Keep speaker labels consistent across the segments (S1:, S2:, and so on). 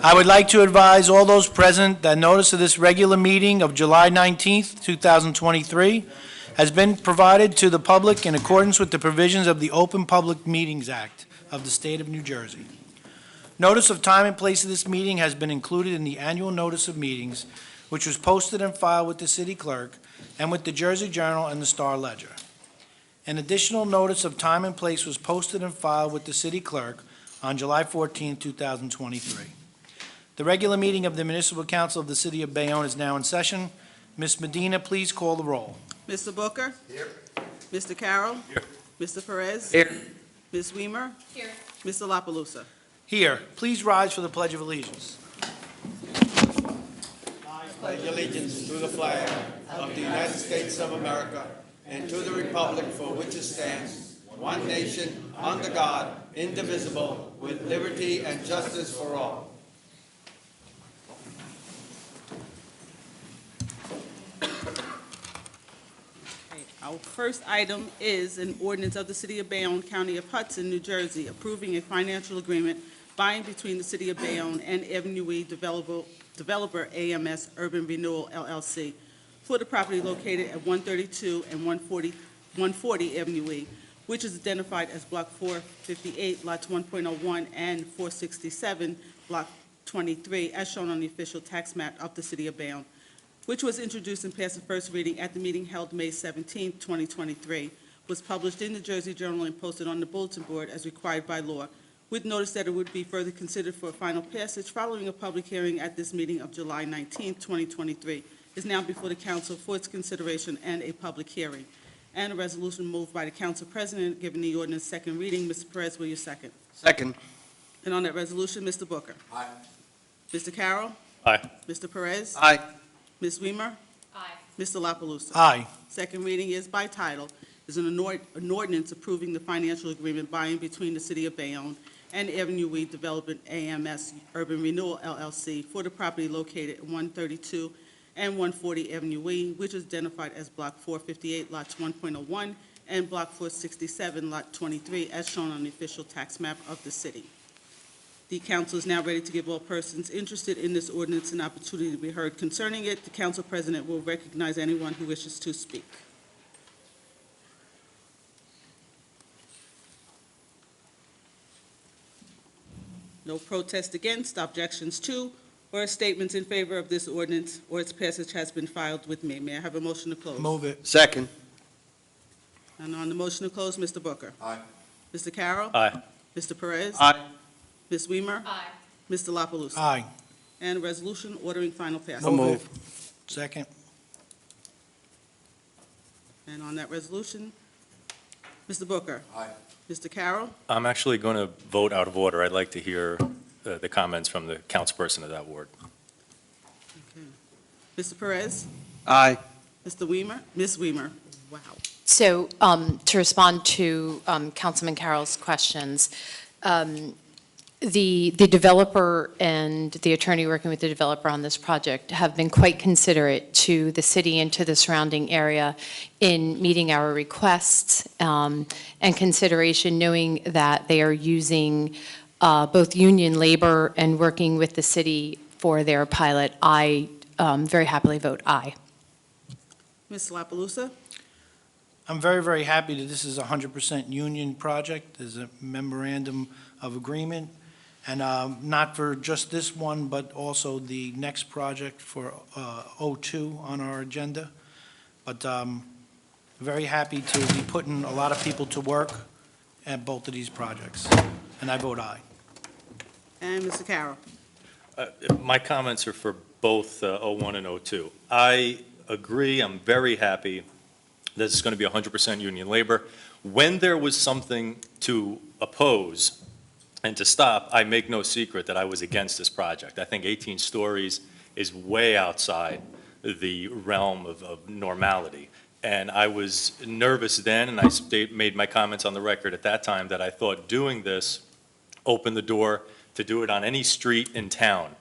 S1: I would like to advise all those present that notice of this regular meeting of July 19th, 2023 has been provided to the public in accordance with the provisions of the Open Public Meetings Act of the State of New Jersey. Notice of time and place of this meeting has been included in the annual notice of meetings, which was posted and filed with the city clerk and with the Jersey Journal and the Star Ledger. An additional notice of time and place was posted and filed with the city clerk on July 14, 2023. The regular meeting of the Municipal Council of the City of Bayonne is now in session. Ms. Medina, please call the roll.
S2: Mr. Booker?
S3: Here.
S2: Mr. Carroll?
S3: Here.
S2: Mr. Perez?
S3: Here.
S2: Ms. Weimer?
S4: Here.
S2: Mr. La Palusa?
S1: Here, please rise for the Pledge of Allegiance.
S5: I pledge allegiance to the flag of the United States of America and to the republic for which it stands, one nation, under God, indivisible, with liberty and justice for all.
S2: Our first item is an ordinance of the City of Bayonne, County of Hudson, New Jersey, approving a financial agreement by and between the City of Bayonne and Avenue E Developer AMS Urban Renewal LLC for the property located at 132 and 140 Avenue E, which is identified as Block 458, Lots 1.01 and 467, Block 23, as shown on the official tax map of the City of Bayonne, which was introduced and passed the first reading at the meeting held May 17, 2023, was published in the Jersey Journal and posted on the bulletin board as required by law, with notice that it would be further considered for final passage following a public hearing at this meeting of July 19, 2023, is now before the council for its consideration and a public hearing. And a resolution moved by the council president, giving the ordinance second reading. Mr. Perez, will you second?
S3: Second.
S2: And on that resolution, Mr. Booker?
S3: Aye.
S2: Mr. Carroll?
S3: Aye.
S2: Mr. Perez?
S3: Aye.
S2: Ms. Weimer?
S4: Aye.
S2: Mr. La Palusa?
S1: Aye.
S2: Second reading is by title, is an ordinance approving the financial agreement by and between the City of Bayonne and Avenue E Development AMS Urban Renewal LLC for the property located at 132 and 140 Avenue E, which is identified as Block 458, Lots 1.01, and Block 467, Lot 23, as shown on the official tax map of the city. The council is now ready to give all persons interested in this ordinance an opportunity to be heard concerning it. The council president will recognize anyone who wishes to speak. No protest against, objections to, or statements in favor of this ordinance or its passage has been filed with me. May I have a motion to close?
S1: Move it.
S3: Second.
S2: And on the motion to close, Mr. Booker.
S3: Aye.
S2: Mr. Carroll.
S3: Aye.
S2: Mr. Perez.
S3: Aye.
S2: Ms. Weimer.
S4: Aye.
S2: Mr. La Palusa.
S1: Aye.
S2: And a resolution ordering final passage.
S1: Move it. Second.
S2: And on that resolution, Mr. Booker.
S3: Aye.
S2: Mr. Carroll.
S6: I'm actually going to vote out of order. I'd like to hear the comments from the councilperson of that ward.
S2: Okay. Mr. Perez.
S3: Aye.
S2: Mr. Weimer. Ms. Weimer. Wow.
S4: So to respond to Councilman Carroll's questions, the developer and the attorney working with the developer on this project have been quite considerate to the city and to the surrounding area in meeting our requests and consideration, knowing that they are using both union labor and working with the city for their pilot. I very happily vote aye.
S2: Ms. La Palusa.
S1: I'm very, very happy that this is a 100% union project. There's a memorandum of agreement, and not for just this one, but also the next project for O2 on our agenda. But very happy to be putting a lot of people to work at both of these projects, and I vote aye.
S2: And Mr. Carroll.
S6: My comments are for both 01 and 02. I agree. I'm very happy that it's going to be 100% union labor. When there was something to oppose and to stop, I make no secret that I was against this project. I think 18 stories is way outside the realm of normality. And I was nervous then, and I made my comments on the record at that time that I thought doing this opened the door to do it on any street in town.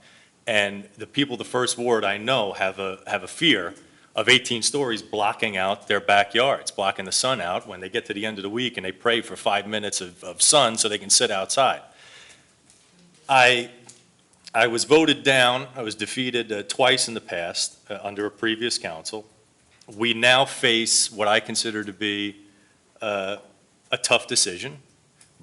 S6: And the people, the first ward I know, have a fear of 18 stories blocking out their backyards, blocking the sun out when they get to the end of the week and they pray for 5 minutes of sun so they can sit outside. I I was voted down, I was defeated twice in the past under a previous council. We now face what I consider to be a tough decision.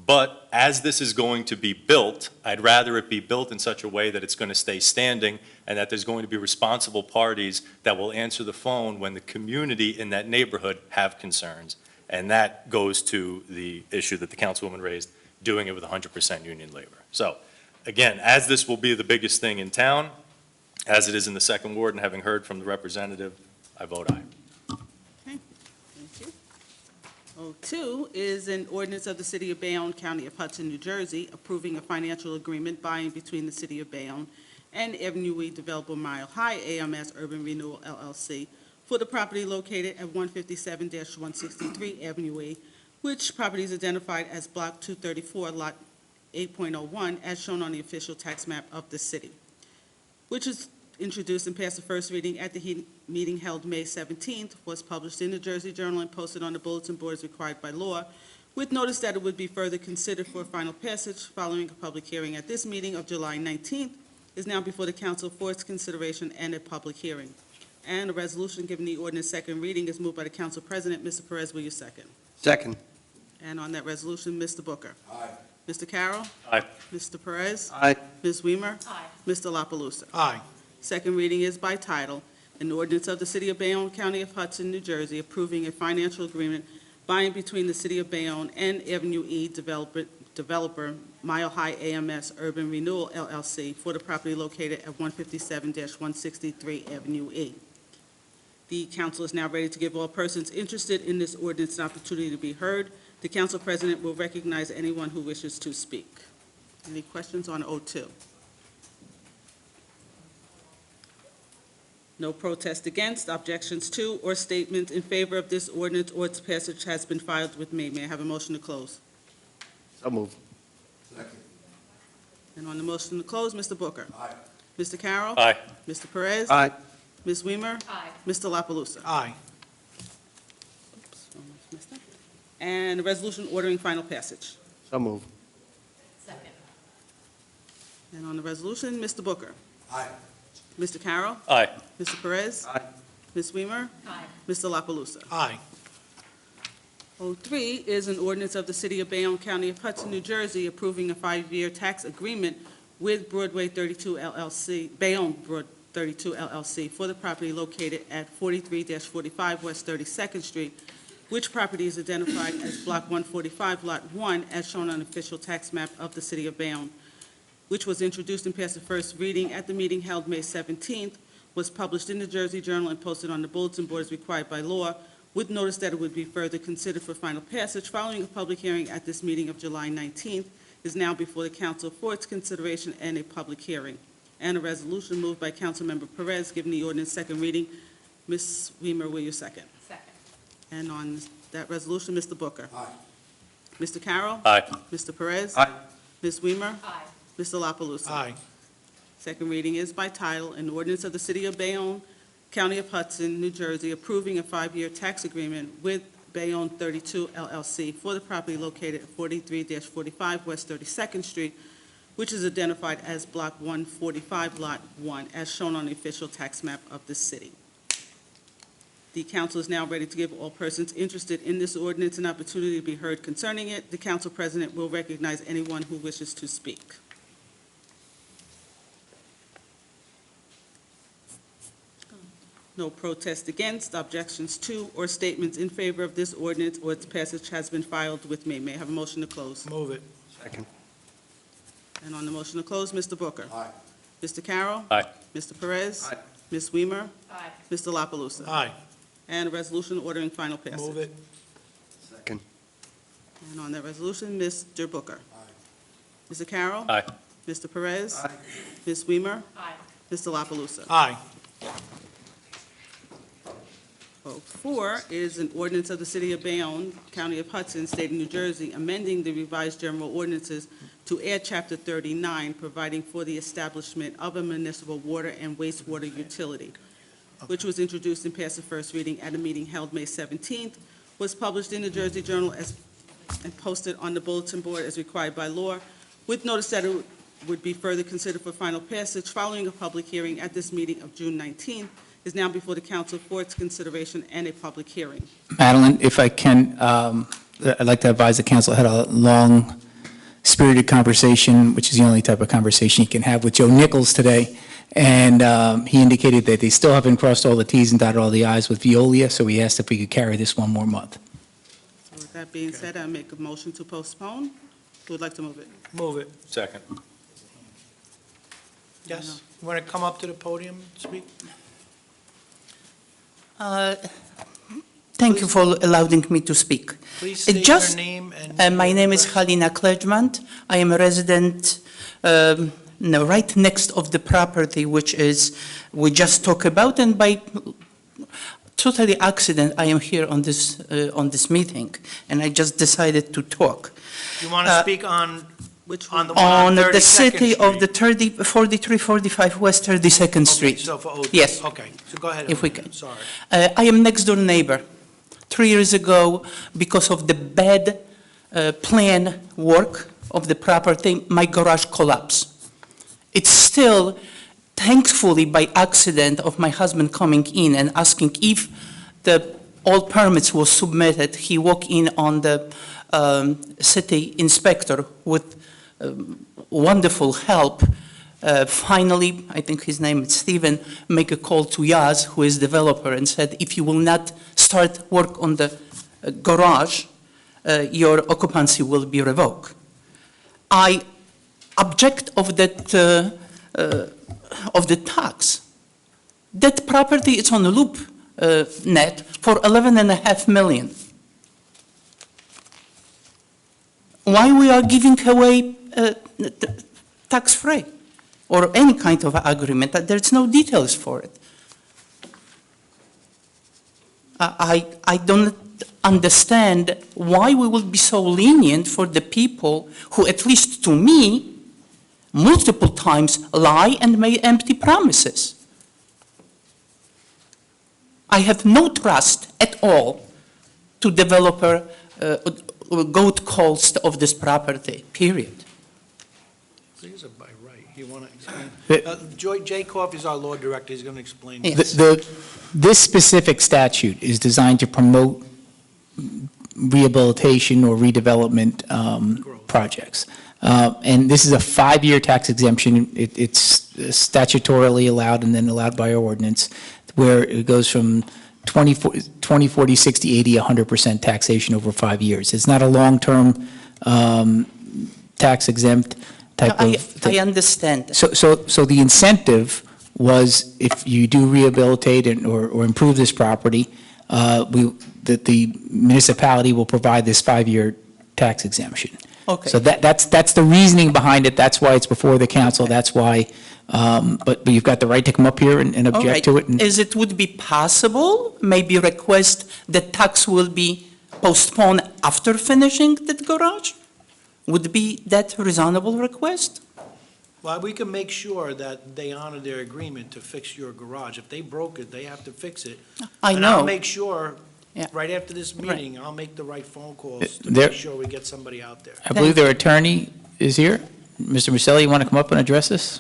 S6: But as this is going to be built, I'd rather it be built in such a way that it's going to stay standing and that there's going to be responsible parties that will answer the phone when the community in that neighborhood have concerns. And that goes to the issue that the councilwoman raised, doing it with 100% union labor. So again, as this will be the biggest thing in town, as it is in the second ward, and having heard from the representative, I vote aye.
S2: Thank you. 02 is an ordinance of the City of Bayonne, County of Hudson, New Jersey, approving a financial agreement by and between the City of Bayonne and Avenue E Developer Mile High AMS Urban Renewal LLC for the property located at 157-163 Avenue E, which property is identified as Block 234, Lot 8.01, as shown on the official tax map of the city, which is introduced and passed the first reading at the meeting held May 17th, was published in the Jersey Journal and posted on the bulletin board as required by law, with notice that it would be further considered for final passage following a public hearing at this meeting of July 19th, is now before the council for its consideration and a public hearing. And a resolution giving the ordinance second reading is moved by the council president. Mr. Perez, will you second?
S5: Second.
S2: And on that resolution, Mr. Booker.
S5: Aye.
S2: Mr. Carroll.
S6: Aye.
S2: Mr. Perez.
S5: Aye.
S2: Ms. Weimer.
S4: Aye.
S2: Mr. La Palusa.
S1: Aye.
S2: Second reading is by title, an ordinance of the City of Bayonne, County of Hudson, New Jersey, approving a financial agreement by and between the City of Bayonne and Avenue E Developer Mile High AMS Urban Renewal LLC for the property located at 157-163 Avenue E. The council is now ready to give all persons interested in this ordinance an opportunity to be heard. The council president will recognize anyone who wishes to speak. Any questions on 02? No protest against, objections to, or statements in favor of this ordinance or its passage has been filed with me. May I have a motion to close?
S5: So moved. Second.
S2: And on the motion to close, Mr. Booker.
S5: Aye.
S2: Mr. Carroll.
S6: Aye.
S2: Mr. Perez.
S5: Aye.
S2: Ms. Weimer.
S4: Aye.
S2: Mr. La Palusa.
S1: Aye.
S2: Oops, almost missed that. And a resolution ordering final passage.
S5: So moved.
S4: Second.
S2: And on the resolution, Mr. Booker.
S5: Aye.
S2: Mr. Carroll.
S6: Aye.
S2: Mr. Perez.
S5: Aye.
S2: Ms. Weimer.
S4: Aye.
S2: Mr. La Palusa.
S1: Aye.
S2: 03 is an ordinance of the City of Bayonne, County of Hudson, New Jersey, approving a 5-year tax agreement with Broadway 32 LLC, Bayonne Broad 32 LLC, for the property located at 43-45 West 32nd Street, which property is identified as Block 145, Lot 1, as shown on the official tax map of the City of Bayonne, which was introduced and passed the first reading at the meeting held May 17th, was published in the Jersey Journal and posted on the bulletin board as required by law, with notice that it would be further considered for final passage following a public hearing at this meeting of July 19th, is now before the council for its consideration and a public hearing. And a resolution moved by Councilmember Perez, giving the ordinance second reading. Ms. Weimer, will you second?
S4: Second.
S2: And on that resolution, Mr. Booker.
S5: Aye.
S2: Mr. Carroll.
S6: Aye.
S2: Mr. Perez.
S5: Aye.
S2: Ms. Weimer.
S4: Aye.
S2: Mr. La Palusa.
S1: Aye.
S2: Second reading is by title, an ordinance of the City of Bayonne, County of Hudson, New Jersey, approving a 5-year tax agreement with Bayonne 32 LLC for the property located at 43-45 West 32nd Street, which is identified as Block 145, Lot 1, as shown on the official tax map of the city. The council is now ready to give all persons interested in this ordinance an opportunity to be heard concerning it. The council president will recognize anyone who wishes to speak. No protest against, objections to, or statements in favor of this ordinance or its passage has been filed with me. May I have a motion to close?
S1: Move it.
S5: Second.
S2: And on the motion to close, Mr. Booker.
S5: Aye.
S2: Mr. Carroll.
S6: Aye.
S2: Mr. Perez.
S5: Aye.
S2: Ms. Weimer.
S4: Aye.
S2: Mr. La Palusa.
S1: Aye.
S2: And a resolution ordering final passage.
S1: Move it.
S5: Second.
S2: And on that resolution, Mr. Booker.
S5: Aye.
S2: Mr. Carroll.
S6: Aye.
S2: Mr. Perez.
S5: Aye.
S2: Ms. Weimer.
S4: Aye.
S2: Mr. La Palusa.
S1: Aye.
S2: 04 is an ordinance of the City of Bayonne, County of Hudson, State of New Jersey, amending the revised general ordinances to add Chapter 39, providing for the establishment of a municipal water and wastewater utility, which was introduced and passed the first reading at a meeting held May 17th, was published in the Jersey Journal and posted on the bulletin board as required by law, with notice that it would be further considered for final passage following a public hearing at this meeting of June 19th, is now before the council for its consideration and a public hearing.
S3: Madeline, if I can, I'd like to advise the council had a long-spirited conversation, which is the only type of conversation you can have, with Joe Nichols today, and he indicated that they still haven't crossed all the Ts and dotted all the Is with Veolia, so he asked if we could carry this one more month.
S2: So with that being said, I make a motion to postpone. Who would like to move it?
S1: Move it.
S6: Second.
S1: Yes? You want to come up to the podium and speak?
S7: Thank you for allowing me to speak.
S1: Please
S7: It
S1: state
S7: just-
S1: your name and...
S7: My name is
S1: address.
S7: Halina Kledgmant. I am a resident right next of the property, which is, we just talked about, and by totally accident, I am here on this meeting, and I just decided to talk.
S1: You want to speak on
S2: Which
S1: On
S2: one?
S1: the one on
S7: On the
S1: 32nd
S7: city of the
S1: Street.
S7: 4345 West 32nd
S1: Okay,
S7: Street.
S1: so for O2.
S7: Yes.
S1: Okay, so go ahead.
S7: If we
S1: Elena.
S7: can.
S1: Sorry.
S7: I am next door neighbor. 3 years ago, because of the bad plan work of the property, my garage collapsed. It's still, thankfully, by accident of my husband coming in and asking if all permits were submitted, he walked in on the city inspector with wonderful help. Finally, I think his name is Stephen, make a call to Yaz, who is developer, and said, if you will not start work on the garage, your occupancy will be revoked. I object of that, of the tax. That property is on a loop net for 11.5 million. Why we are giving away tax-free or any kind of agreement? There's no details for it. I don't understand why we will be so lenient for the people who, at least to me, multiple times lie and make empty promises. I have no trust at all to developer good cost of this property, period.
S1: These are by right. You want to explain? Jay Coffey is our law director. He's going to explain.
S7: Yes.
S3: This specific statute is designed to promote rehabilitation or redevelopment projects. And this is a 5-year tax exemption. It's statutorily allowed and then allowed by our ordinance, where it goes from 20, 40, 60, 80, 100% taxation over 5 years. It's not a long-term tax exempt type of...
S7: I understand.
S3: So the incentive was, if you do rehabilitate or improve this property, that the municipality will provide this 5-year tax exemption.
S7: Okay.
S3: So that's the reasoning behind it. That's why it's before the council. That's why, but you've got the right to come up here and
S7: All
S3: object
S7: right.
S3: to it. And
S7: Is it would be possible, maybe request that tax will be postponed after finishing that garage? Would be that reasonable request?
S1: Well, we can make sure that they honor their agreement to fix your garage. If they broke it, they have to fix it.
S7: I
S1: And I'll
S7: know.
S1: make sure,
S7: Yeah.
S1: right after this
S7: Right.
S1: meeting, I'll make the right phone calls to
S3: There-
S1: make sure we get somebody out there.
S3: I believe their attorney is here. Mr. Maselli, you want to come up and address this?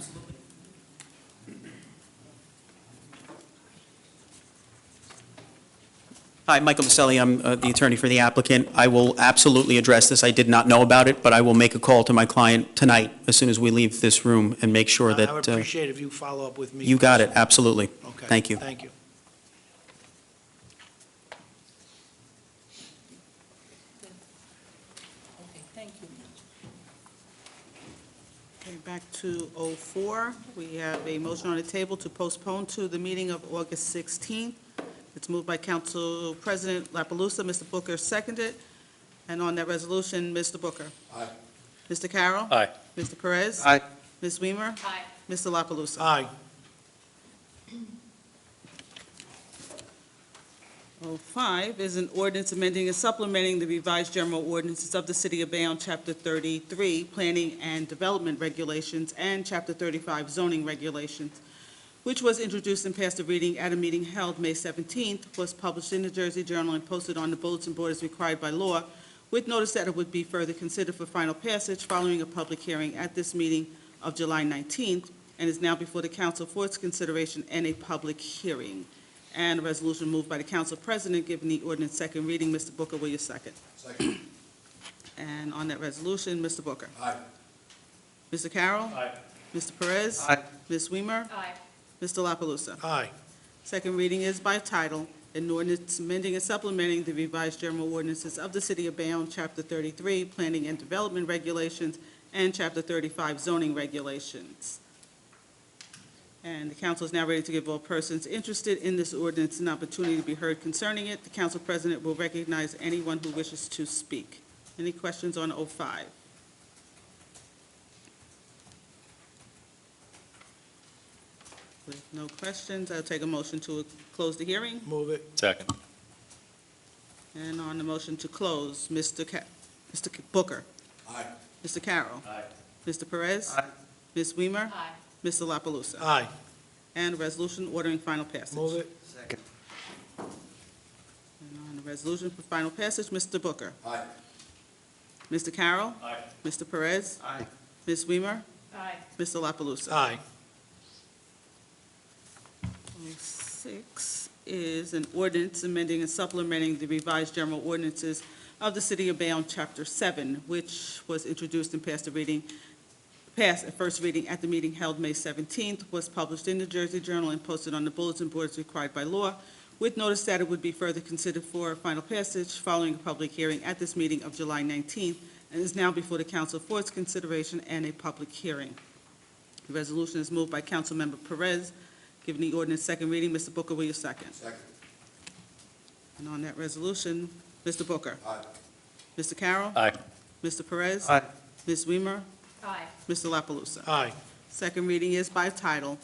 S8: Hi, Michael Maselli. I'm the attorney for the applicant. I will absolutely address this. I did not know about it, but I will make a call to my client tonight as soon as we leave this room and make sure that
S1: I would appreciate if you follow up with me.
S8: you got it, absolutely.
S1: Okay.
S8: Thank you.
S1: Thank you.
S2: Okay, back to 04. We have a motion on the table to postpone to the meeting of August 16th. It's moved by Council President La Palusa. Mr. Booker seconded. And on that resolution, Mr. Booker.
S5: Aye.
S2: Mr. Carroll.
S6: Aye.
S2: Mr. Perez.
S8: Aye.
S2: Ms. Weimer.
S4: Aye.
S2: Mr. La Palusa.
S1: Aye.
S2: 05 is an ordinance amending and supplementing the revised general ordinances of the City of Bayonne, Chapter 33, Planning and Development Regulations, and Chapter 35, Zoning Regulations, which was introduced and passed a reading at a meeting held May 17th, was published in the Jersey Journal and posted on the bulletin board as required by law, with notice that it would be further considered for final passage following a public hearing at this meeting of July 19th, and is now before the council for its consideration and a public hearing. And a resolution moved by the council president, giving the ordinance second reading. Mr. Booker, will you second?
S5: Second.
S2: And on that resolution, Mr. Booker.
S5: Aye.
S2: Mr. Carroll.
S6: Aye.
S2: Mr. Perez.
S5: Aye.
S2: Ms. Weimer.
S4: Aye.
S2: Mr. La Palusa.
S1: Aye.
S2: Second reading is by title, an ordinance amending and supplementing the revised general ordinances of the City of Bayonne, Chapter 33, Planning and Development Regulations, and Chapter 35, Zoning Regulations. And the council is now ready to give all persons interested in this ordinance an opportunity to be heard concerning it. The council president will recognize anyone who wishes to speak. Any questions on 05? With no questions, I'll take a motion to close the hearing.
S1: Move it.
S6: Second.
S2: And on the motion to close, Mr. Booker.
S5: Aye.
S2: Mr. Carroll.
S6: Aye.
S2: Mr. Perez.
S5: Aye.
S2: Ms. Weimer.
S4: Aye.
S2: Mr. La Palusa.
S1: Aye.
S2: And a resolution ordering final passage.
S1: Move it.
S5: Second.
S2: And on the resolution for final passage, Mr. Booker.
S5: Aye.
S2: Mr. Carroll.
S6: Aye.
S2: Mr. Perez.
S5: Aye.
S2: Ms. Weimer.
S4: Aye.
S2: Mr. La Palusa.
S1: Aye.
S2: 06 is an ordinance amending and supplementing the revised general ordinances of the City of Bayonne, Chapter 7, which was introduced and passed at first reading at the meeting held May 17th, was published in the Jersey Journal and posted on the bulletin boards required by law, with notice that it would be further considered for final passage following a public hearing at this meeting of July 19th, and is now before the council for its consideration and a public hearing. The resolution is moved by Councilmember Perez. Given the ordinance second reading, Mr. Booker, will you second?
S5: Second.
S2: And on that resolution, Mr. Booker.
S5: Aye.
S2: Mr. Carroll.
S6: Aye.
S2: Mr. Perez.
S5: Aye.
S2: Ms. Weimer.
S4: Aye.
S2: Mr. La Palusa.
S1: Aye.
S2: Second reading is by title,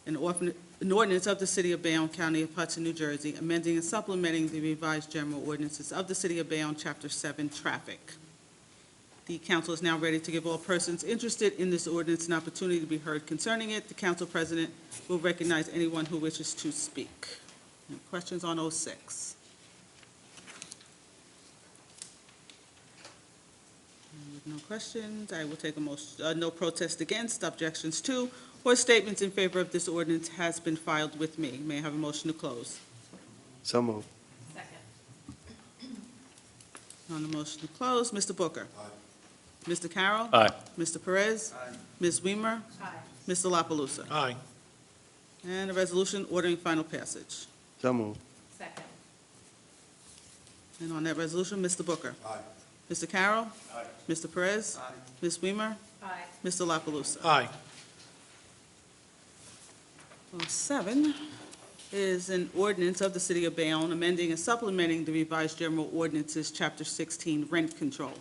S2: an ordinance of the City of Bayonne, County of Hudson, New Jersey, amending and supplementing the revised general ordinances of the City of Bayonne, Chapter 7, Traffic. The council is now ready to give all persons interested in this ordinance an opportunity to be heard concerning it. The council president will recognize anyone who wishes to speak. Any questions on 06? With no questions, I will take a motion, no protest against, objections to, or statements in favor of this ordinance has been filed with me. May I have a motion to close?
S5: So moved.
S4: Second.
S2: On the motion to close, Mr. Booker.
S5: Aye.
S2: Mr. Carroll.
S6: Aye.
S2: Mr. Perez.
S5: Aye.
S2: Ms. Weimer.
S4: Aye.
S2: Mr. La Palusa.
S1: Aye.
S2: And a resolution ordering final passage.
S5: So moved.
S4: Second.
S2: And on that resolution, Mr. Booker.
S5: Aye.
S2: Mr. Carroll.
S6: Aye.
S2: Mr. Perez.
S5: Aye.
S2: Ms. Weimer.
S4: Aye.
S2: Mr. La Palusa.
S1: Aye.
S2: 07 is an ordinance of the City of Bayonne amending and supplementing the revised general ordinances, Chapter 16, Rent Control,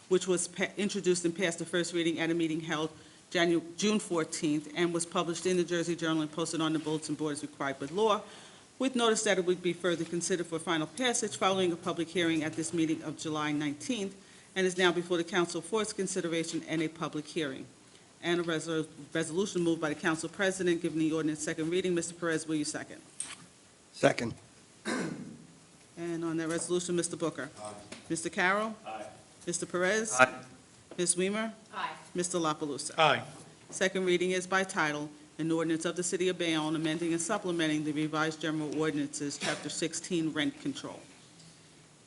S2: which was introduced and passed the first reading at a meeting held June 14th, and was published in the Jersey Journal and posted on the bulletin boards required by law, with notice that it would be further considered for final passage following a public hearing at this meeting of July 19th, and is now before the council for its consideration and a public hearing. And a resolution moved by the council president, giving the ordinance second reading. Mr. Perez, will you second?
S5: Second.
S2: And on that resolution, Mr. Booker.
S5: Aye.
S2: Mr. Carroll.
S6: Aye.
S2: Mr. Perez.
S5: Aye.
S2: Ms. Weimer.
S4: Aye.
S2: Mr. La Palusa.
S1: Aye.
S2: Second reading is by title, an ordinance of the City of Bayonne amending and supplementing the revised general ordinances, Chapter 16, Rent Control.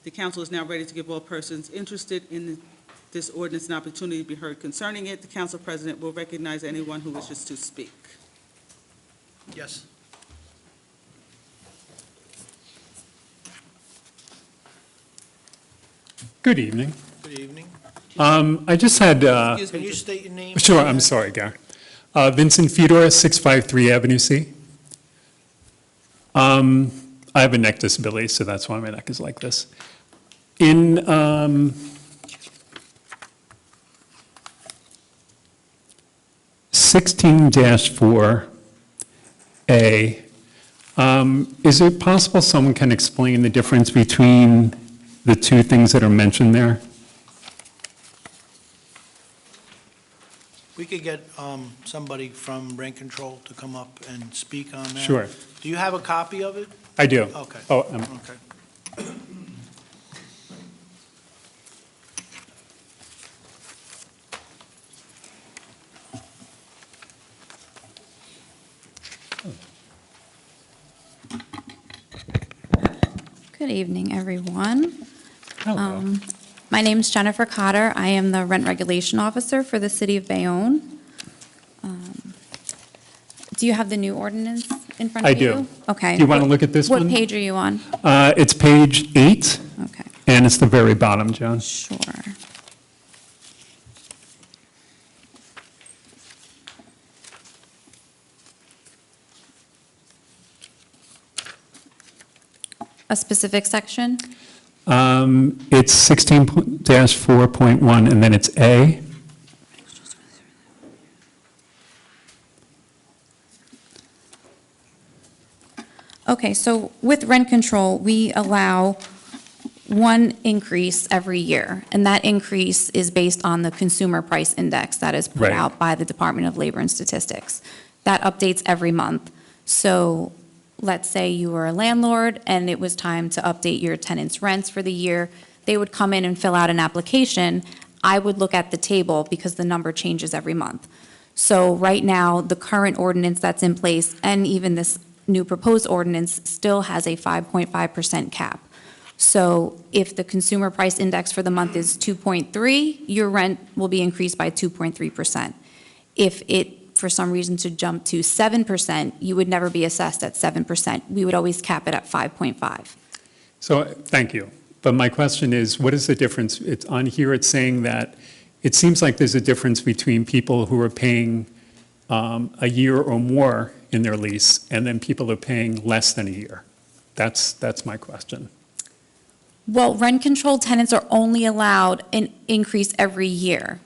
S2: The council is now ready to give all persons interested in this ordinance an opportunity to be heard concerning it. The council president will recognize anyone who wishes to speak.
S1: Yes.
S9: Good evening.
S1: Good evening.
S9: I just had,
S2: Excuse
S1: Can
S2: me,
S1: you
S2: just-
S1: state your name?
S9: sure, I'm sorry, Gary. Vincent Fedor, 653 Avenue C. I have a neck disability, so that's why my neck is like this. In 16-4A, is it possible someone can explain the difference between the two things that are mentioned there?
S1: We could get somebody from Rent Control to come up and speak on that.
S9: Sure.
S1: Do you have a copy of it?
S9: I do.
S1: Okay.
S9: Oh,
S1: Okay.
S10: Good evening, everyone.
S9: Hello.
S10: My name is Jennifer Cotter. I am the Rent Regulation Officer for the City of Bayonne. Do you have the new ordinance in front
S9: I
S10: of you?
S9: do.
S10: Okay.
S9: Do you want to look at this one?
S10: What page are you on?
S9: It's page 8,
S10: Okay,
S9: and it's the very bottom, John.
S10: sure. A specific section?
S9: It's 16-4.1, and then it's A.
S10: Okay, so with rent control, we allow one increase every year, and that increase is based on the consumer price index that is put
S9: Right.
S10: out by the Department of Labor and Statistics. That updates every month. So let's say you were a landlord and it was time to update your tenants' rents for the year. They would come in and fill out an application. I would look at the table because the number changes every month. So right now, the current ordinance that's in place, and even this new proposed ordinance, still has a 5.5% cap. So if the consumer price index for the month is 2.3, your rent will be increased by 2.3%. If it, for some reason, to jump to 7%, you would never be assessed at 7%. We would always cap it at 5.5.
S9: So, thank you. But my question is, what is the difference? It's on here, it's saying that it seems like there's a difference between people who are paying a year or more in their lease, and then people who are paying less than a year. That's my question.
S10: Well, rent-controlled tenants are only allowed an increase every year.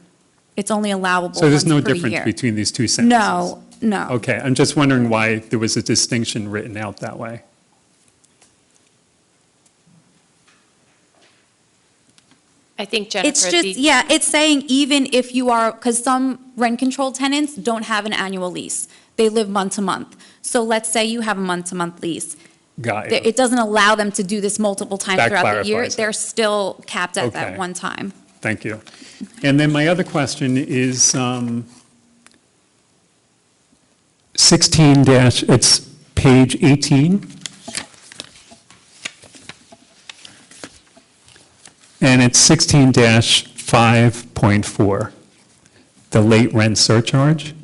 S10: It's only allowable
S9: So there's
S10: once
S9: no
S10: per
S9: difference
S10: year.
S9: between these two sentences?
S10: No, no.
S9: Okay, I'm just wondering why there was a distinction written out that way.
S4: I think, Jennifer,
S10: It's just, yeah, it's saying even if you are, because some rent-controlled tenants don't have an annual lease. They live month to month. So let's say you have a month-to-month lease.
S9: Got it.
S10: It doesn't allow them to do this multiple times
S9: That
S10: throughout the year.
S9: clarifies it.
S10: They're still capped at
S9: Okay.
S10: that one time.
S9: Thank you. And then my other question is 16 dash, it's page 18. And it's 16-5.4, the late rent surcharge.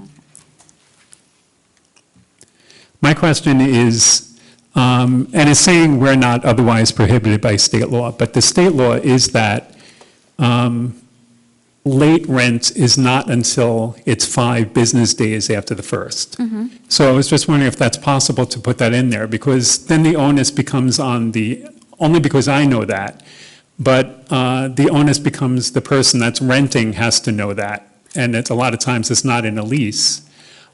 S9: My question is, and it's saying we're not otherwise prohibited by state law, but the state law is that late rent is not until it's 5 business days after the first. So I was just wondering if that's possible to put that in there, because then the onus becomes on only because I know that, but the onus becomes the person that's renting has to know that, and a lot of times it's not in a lease.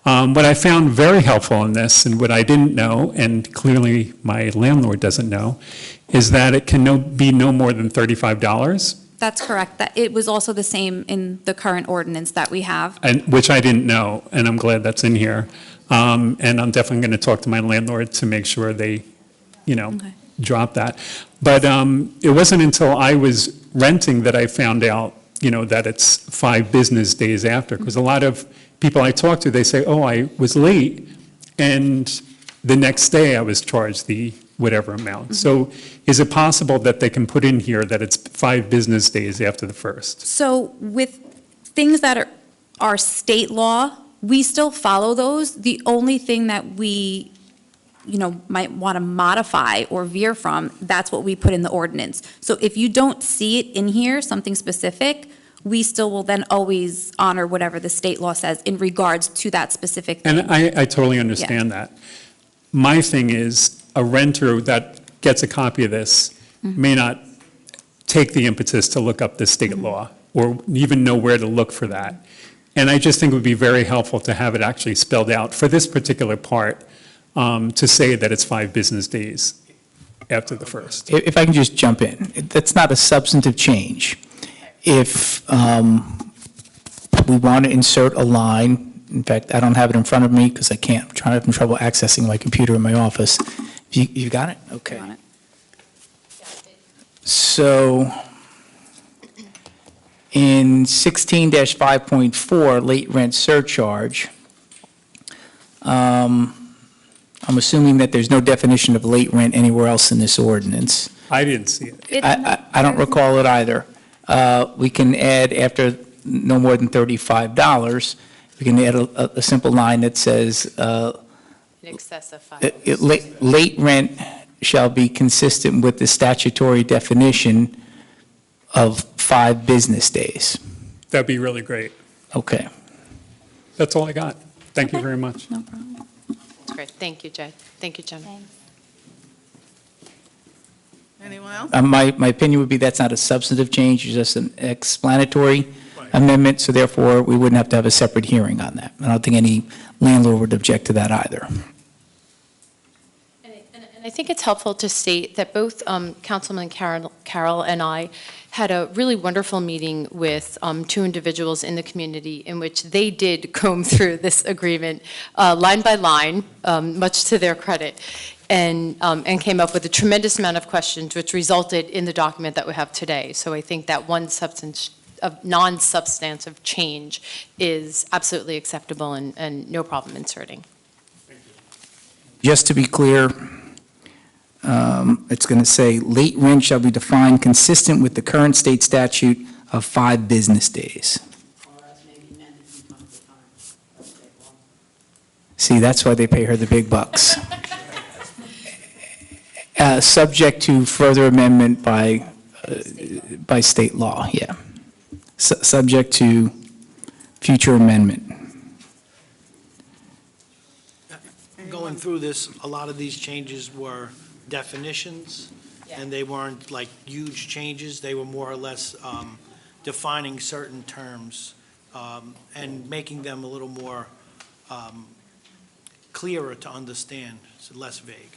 S9: What I found very helpful in this, and what I didn't know, and clearly my landlord doesn't know, is that it can be no more than $35,
S10: That's correct. That, it was also the same in the current ordinance that we have.
S9: which I didn't know, and I'm glad that's in here. And I'm definitely going to talk to my landlord to make sure they,
S10: Okay.
S9: drop that. But it wasn't until I was renting that I found out, that it's 5 business days after. Because a lot of people I talk to, they say, oh, I was late, and the next day I was charged the whatever amount. So is it possible that they can put in here that it's 5 business days after the first?
S10: So with things that are state law, we still follow those. The only thing that we, might want to modify or veer from, that's what we put in the ordinance. So if you don't see it in here, something specific, we still will then always honor whatever the state law says in regards to that specific thing.
S9: And I totally understand that. My thing is, a renter that gets a copy of this may not take the impetus to look up the state law or even know where to look for that. And I just think it would be very helpful to have it actually spelled out for this particular part, to say that it's 5 business days after the first.
S3: If I can just jump in, that's not a substantive change. If we want to insert a line, in fact, I don't have it in front of me because I'm having trouble accessing my computer in my office. You got it? Okay.
S10: Got it.
S3: So in 16-5.4, late rent surcharge, I'm assuming that there's no definition of late rent anywhere else in this ordinance.
S9: I didn't see it.
S3: I don't recall it either. We can add, after no more than $35, we can add a simple line that says,
S4: In excess of 5.
S3: late rent shall be consistent with the statutory definition of 5 business days.
S9: That'd be really great.
S3: Okay.
S9: That's all I got. Thank you very much.
S10: No problem.
S4: That's great. Thank you, Jay. Thank you, Jenna.
S2: Anyone else?
S3: My opinion would be that's not a substantive change, it's just an explanatory amendment, so therefore, we wouldn't have to have a separate hearing on that. I don't think any landlord would object to that either.
S4: And I think it's helpful to state that both Councilman Carroll and I had a really wonderful meeting with 2 individuals in the community in which they did comb through this agreement line by line, much to their credit, and came up with a tremendous amount of questions, which resulted in the document that we have today. So I think that one non-substantive change is absolutely acceptable and no problem inserting.
S3: Just to be clear, it's going to say, late rent shall be defined consistent with the current state statute of 5 business days. See, that's why they pay her the big bucks. Subject to further amendment by state law, yeah. Subject to future amendment.
S1: Going through this, a lot of these changes were definitions, and they weren't like huge changes. They were more or less defining certain terms and making them a little more clearer to understand, so less vague.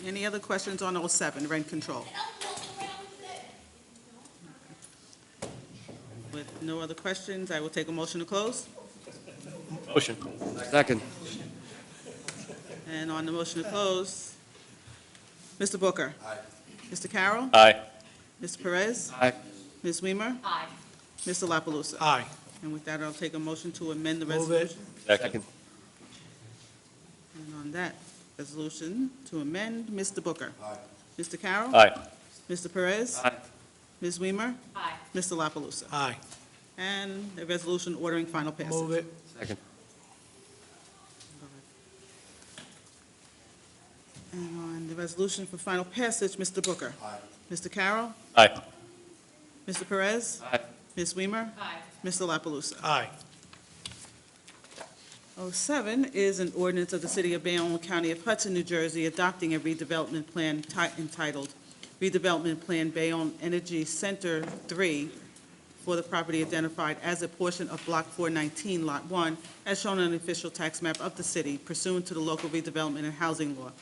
S2: Any other questions on 07, rent control? With no other questions, I will take a motion to close.
S6: Motion.
S5: Second.
S2: And on the motion to close, Mr. Booker. Aye. Mr. Carroll.
S6: Aye.
S2: Mr. Perez.
S5: Aye.
S2: Ms. Weimer.
S4: Aye.
S2: Mr. La Palusa.
S1: Aye.
S2: And with that, I'll take a motion to amend the
S1: Move it.
S2: resolution.
S6: Second.
S2: And on that resolution to amend, Mr. Booker. Aye. Mr. Carroll.
S6: Aye.
S2: Mr. Perez.
S5: Aye.
S2: Ms. Weimer.
S4: Aye.
S2: Mr. La Palusa.
S1: Aye.
S2: And a resolution ordering final passage.
S1: Move it.
S5: Second.
S2: And on the resolution for final passage, Mr. Booker. Aye. Mr. Carroll.
S6: Aye.
S2: Mr. Perez.
S5: Aye.
S2: Ms. Weimer.
S4: Aye.
S2: Mr. La Palusa.
S1: Aye.
S2: 07 is an ordinance of the City of Bayonne, County of Hudson, New Jersey, adopting a redevelopment plan entitled Redevelopment Plan Bayonne Energy Center 3 for the property identified as a portion of Block 419, Lot 1, as shown on the official tax map of the city pursuant to the local redevelopment and housing law,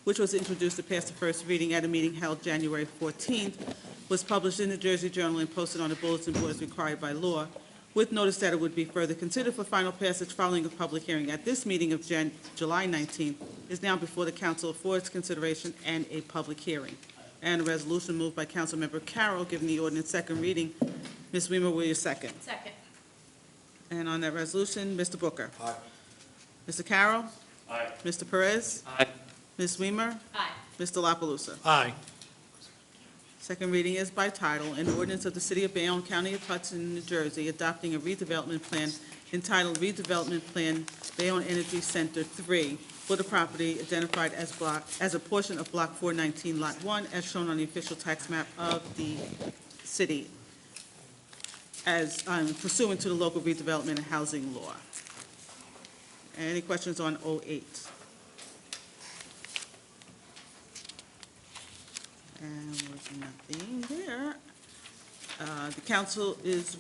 S2: which was introduced to pass the first reading at a meeting held January 14th, was published in the Jersey Journal and posted on the bulletin board as required by law, with notice that it would be further considered for final passage following a public hearing at this meeting of July 19th, is now before the council for its consideration and a public hearing. And a resolution moved by Councilmember Carroll, giving the ordinance second reading. Ms. Weimer, will you second?
S4: Second.
S2: And on that resolution, Mr. Booker. Aye. Mr. Carroll.
S6: Aye.
S2: Mr. Perez.
S5: Aye.
S2: Ms. Weimer.
S4: Aye.
S2: Mr. La Palusa.
S1: Aye.
S2: Second reading is by title, an ordinance of the City of Bayonne, County of Hudson, New Jersey, adopting a redevelopment plan entitled Redevelopment Plan Bayonne Energy Center 3 for the property identified as a portion of Block 419, Lot 1, as shown on the official tax map of the city, as pursuant to the local redevelopment and housing law. Any questions on 08? And there's nothing there. The council is,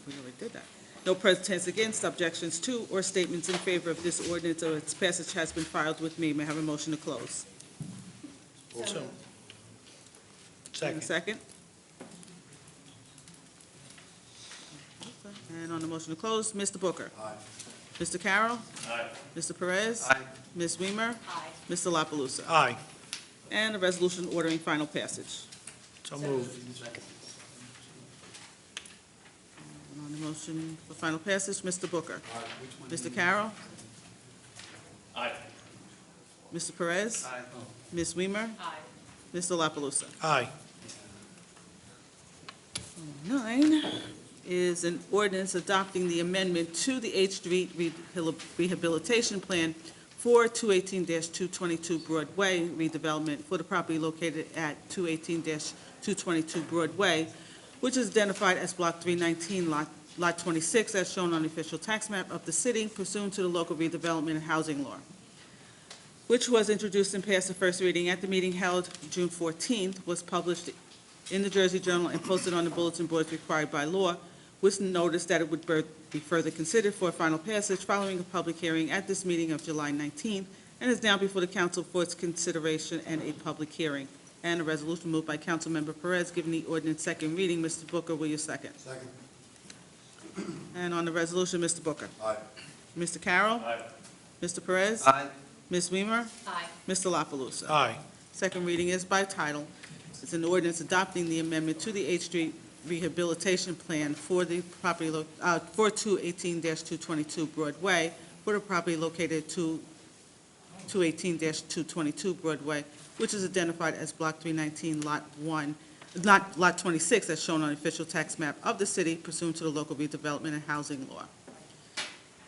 S2: we already did that. No presidents against, objections to, or statements in favor of this ordinance or its passage has been filed with me. May I have a motion to close?
S1: So.
S2: And a
S1: Second.
S2: second? And on the motion to close, Mr. Booker. Aye. Mr. Carroll.
S6: Aye.
S2: Mr. Perez.
S5: Aye.
S2: Ms. Weimer.
S4: Aye.
S2: Mr. La Palusa.
S1: Aye.
S2: And a resolution ordering final passage.
S1: So moved.
S2: And on the motion for final passage, Mr. Booker. Mr. Carroll.
S6: Aye.
S2: Mr. Perez?
S5: Aye.
S2: Ms. Weimer?
S4: Aye.
S2: Mr. La Palusa?
S1: Aye.
S2: 9 is an ordinance adopting the amendment to the H Street Rehabilitation Plan for 218-222 Broadway redevelopment for the property located at 218-222 Broadway, which is identified as Block 319, Lot 26, as shown on the official tax map of the city pursuant to the local redevelopment and housing law, which was introduced and passed the first reading at the meeting held June 14th, was published in the Jersey Journal and posted on the bulletin boards required by law, with notice that it would be further considered for a final passage following a public hearing at this meeting of July 19th, and is now before the council for its consideration and a public hearing. And a resolution moved by Councilmember Perez, giving the ordinance second reading. Mr. Booker, will you second?
S5: Second.
S2: And on the resolution, Mr. Booker.
S5: Aye.
S2: Mr. Carroll.
S6: Aye.
S2: Mr. Perez.
S5: Aye.
S2: Ms. Weimer.
S4: Aye.
S2: Mr. La Palusa.
S1: Aye.
S2: Second reading is by title. It's an ordinance adopting the amendment to the H Street Rehabilitation Plan for the property, for 218-222 Broadway, for the property located at 218-222 Broadway, which is identified as Block 319, Lot 26, as shown on the official tax map of the city pursuant to the local redevelopment and housing law.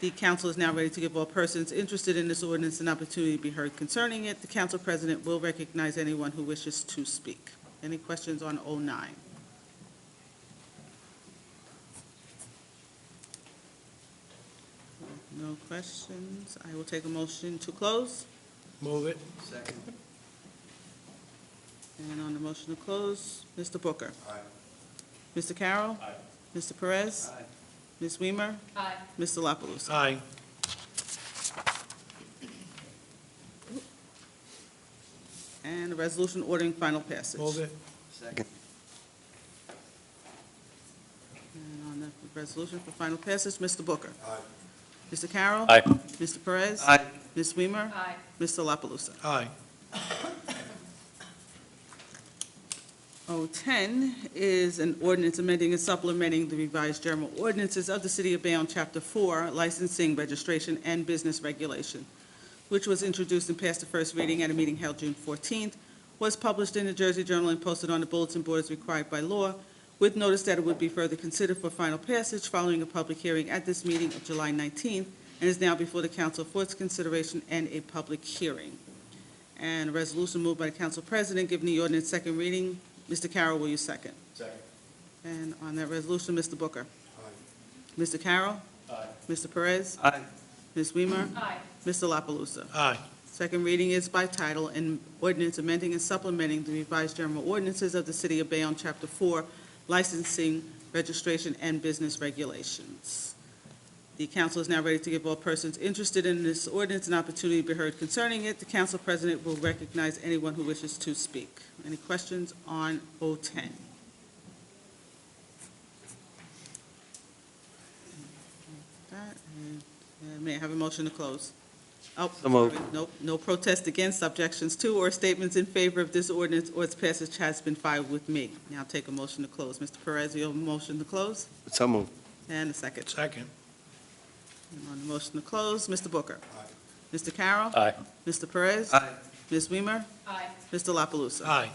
S2: The council is now ready to give all persons interested in this ordinance an opportunity to be heard concerning it. The council president will recognize anyone who wishes to speak. Any questions on 09? No questions. I will take a motion to close.
S1: Move it.
S5: Second.
S2: And on the motion to close, Mr. Booker.
S5: Aye.
S2: Mr. Carroll.
S6: Aye.
S2: Mr. Perez.
S5: Aye.
S2: Ms. Weimer.
S4: Aye.
S2: Mr. La Palusa.
S1: Aye.
S2: And a resolution ordering final passage.
S1: Move it.
S5: Second.
S2: And on the resolution for final passage, Mr. Booker.
S5: Aye.
S2: Mr. Carroll.
S6: Aye.
S2: Mr. Perez.
S5: Aye.
S2: Ms. Weimer.
S4: Aye.
S2: Mr. La Palusa.
S1: Aye.
S2: 010 is an ordinance amending and supplementing the revised general ordinances of the City of Bayonne, Chapter 4, Licensing, Registration, and Business Regulation, which was introduced and passed the first reading at a meeting held June 14th, was published in the Jersey Journal and posted on the bulletin boards required by law, with notice that it would be further considered for final passage following a public hearing at this meeting of July 19th, and is now before the council for its consideration and a public hearing. And a resolution moved by the council president giving the ordinance second reading. Mr. Carroll, will you second?
S6: Second.
S2: And on that resolution, Mr. Booker.
S5: Aye.
S2: Mr. Carroll.
S6: Aye.
S2: Mr. Perez.
S5: Aye.
S2: Ms. Weimer.
S4: Aye.
S2: Mr. La Palusa.
S1: Aye.
S2: Second reading is by title, and ordinance amending and supplementing the revised general ordinances of the City of Bayonne, Chapter 4, Licensing, Registration, and Business Regulations. The council is now ready to give all persons interested in this ordinance an opportunity to be heard concerning it. The council president will recognize anyone who wishes to speak. Any questions on 010? May I have a motion to close? Oh,
S5: So moved.
S2: sorry. Nope, no protest against, objections to, or statements in favor of this ordinance or its passage has been filed with me. Now take a motion to close. Mr. Perez, you have a motion to close?
S5: So moved.
S2: And a second.
S1: Second.
S2: And on the motion to close, Mr. Booker.
S5: Aye.
S2: Mr. Carroll.
S6: Aye.
S2: Mr. Perez.
S5: Aye.
S2: Ms. Weimer.
S4: Aye.
S2: Mr. La Palusa.
S1: Aye.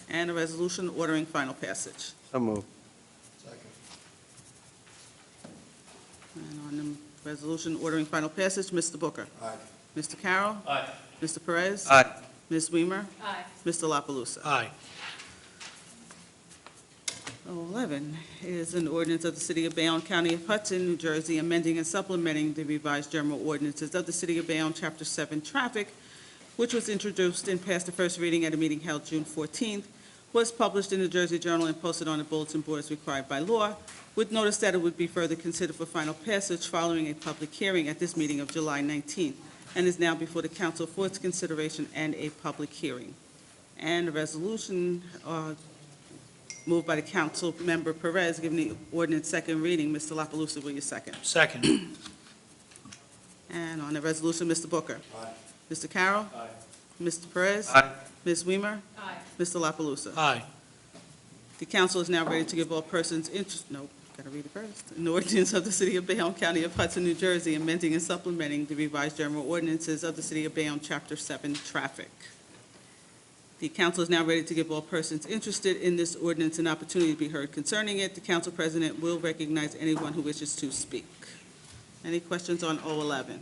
S2: And a resolution ordering final passage.
S5: So moved.
S2: And on the resolution ordering final passage, Mr. Booker.
S5: Aye.
S2: Mr. Carroll.
S6: Aye.
S2: Mr. Perez.
S5: Aye.
S2: Ms. Weimer.
S4: Aye.
S2: Mr. La Palusa.
S1: Aye.
S2: 11 is an ordinance of the City of Bayonne, County of Hudson, New Jersey, amending and supplementing the revised general ordinances of the City of Bayonne, Chapter 7, Traffic, which was introduced and passed the first reading at a meeting held June 14th, was published in the Jersey Journal and posted on the bulletin board as required by law, with notice that it would be further considered for final passage following a public hearing at this meeting of July 19th, and is now before the council for its consideration and a public hearing. And a resolution moved by the council member Perez, giving the ordinance second reading. Mr. La Palusa, will you second?
S1: Second.
S2: And on the resolution, Mr. Booker.
S5: Aye.
S2: Mr. Carroll.
S6: Aye.
S2: Mr. Perez.
S5: Aye.
S2: Ms. Weimer.
S4: Aye.
S2: Mr. La Palusa.
S1: Aye.
S2: The council is now ready to give all persons interest, no, Gotta read it first. An ordinance of the City of Bayonne, County of Hudson, New Jersey, amending and supplementing the revised general ordinances of the City of Bayonne, Chapter 7, Traffic. The council is now ready to give all persons interested in this ordinance an opportunity to be heard concerning it. The council president will recognize anyone who wishes to speak. Any questions on O11?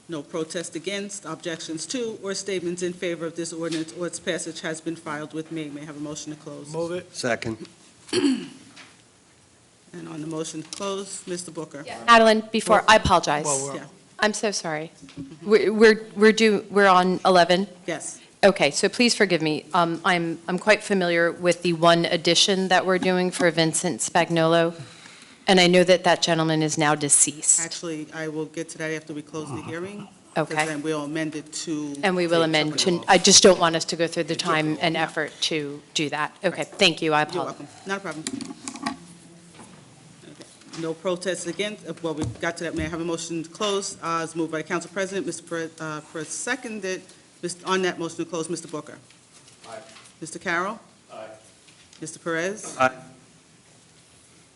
S2: No protest against, objections to, or statements in favor of this ordinance or its passage has been filed with me. May I have a motion to close?
S1: Move it.
S5: Second.
S2: And on the motion to close, Mr. Booker.
S4: Madeline, before, I apologize.
S1: Well,
S2: Yeah.
S4: I'm so sorry. We're on 11?
S2: Yes.
S4: Okay, so please forgive me. I'm quite familiar with the one addition that we're doing for Vincent Spagnolo, and I know that that gentleman is now deceased.
S2: Actually, I will get to that after we close the hearing.
S4: Okay.
S2: Because then we'll amend it to.
S4: And we will amend to, I just don't want us to go through the time and effort to do that. Okay, thank you, I
S2: You're
S4: apologize.
S2: welcome. Not a problem. Okay. No protests against, well, we got to that. May I have a motion to close? It's moved by the council president. Mr. Perez seconded. On that motion to close, Mr. Booker.
S5: Aye.
S2: Mr. Carroll.
S5: Aye.
S2: Mr. Perez.
S5: Aye.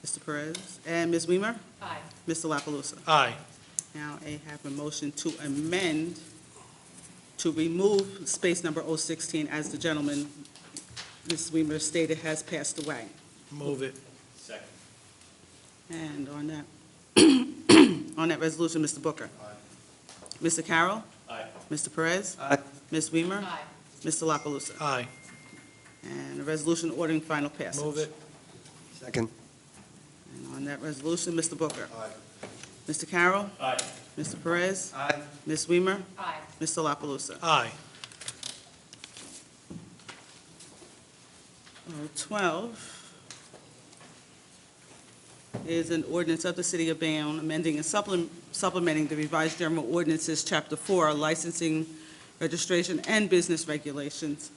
S2: Mr. Perez. And Ms. Weimer.
S4: Aye.
S2: Mr. La Palusa.
S1: Aye.
S2: Now I have a motion to amend, to remove space number 016 as the gentleman, Ms. Weimer stated, has passed away.
S1: Move it.
S5: Second.
S2: And on that, on that resolution, Mr. Booker.
S5: Aye.
S2: Mr. Carroll.
S5: Aye.
S2: Mr. Perez.
S5: Aye.
S2: Ms. Weimer.
S4: Aye.
S2: Mr. La Palusa.
S1: Aye.
S2: And a resolution ordering final passage.
S1: Move it.
S5: Second.
S2: And on that resolution, Mr. Booker.
S5: Aye.
S2: Mr. Carroll.
S5: Aye.
S2: Mr. Perez.
S5: Aye.
S2: Ms. Weimer.
S4: Aye.
S2: Mr. La Palusa.
S1: Aye.
S2: 12 is an ordinance of the City of Bayonne amending and supplementing the revised general ordinances, Chapter 4, licensing, registration, and business regulations,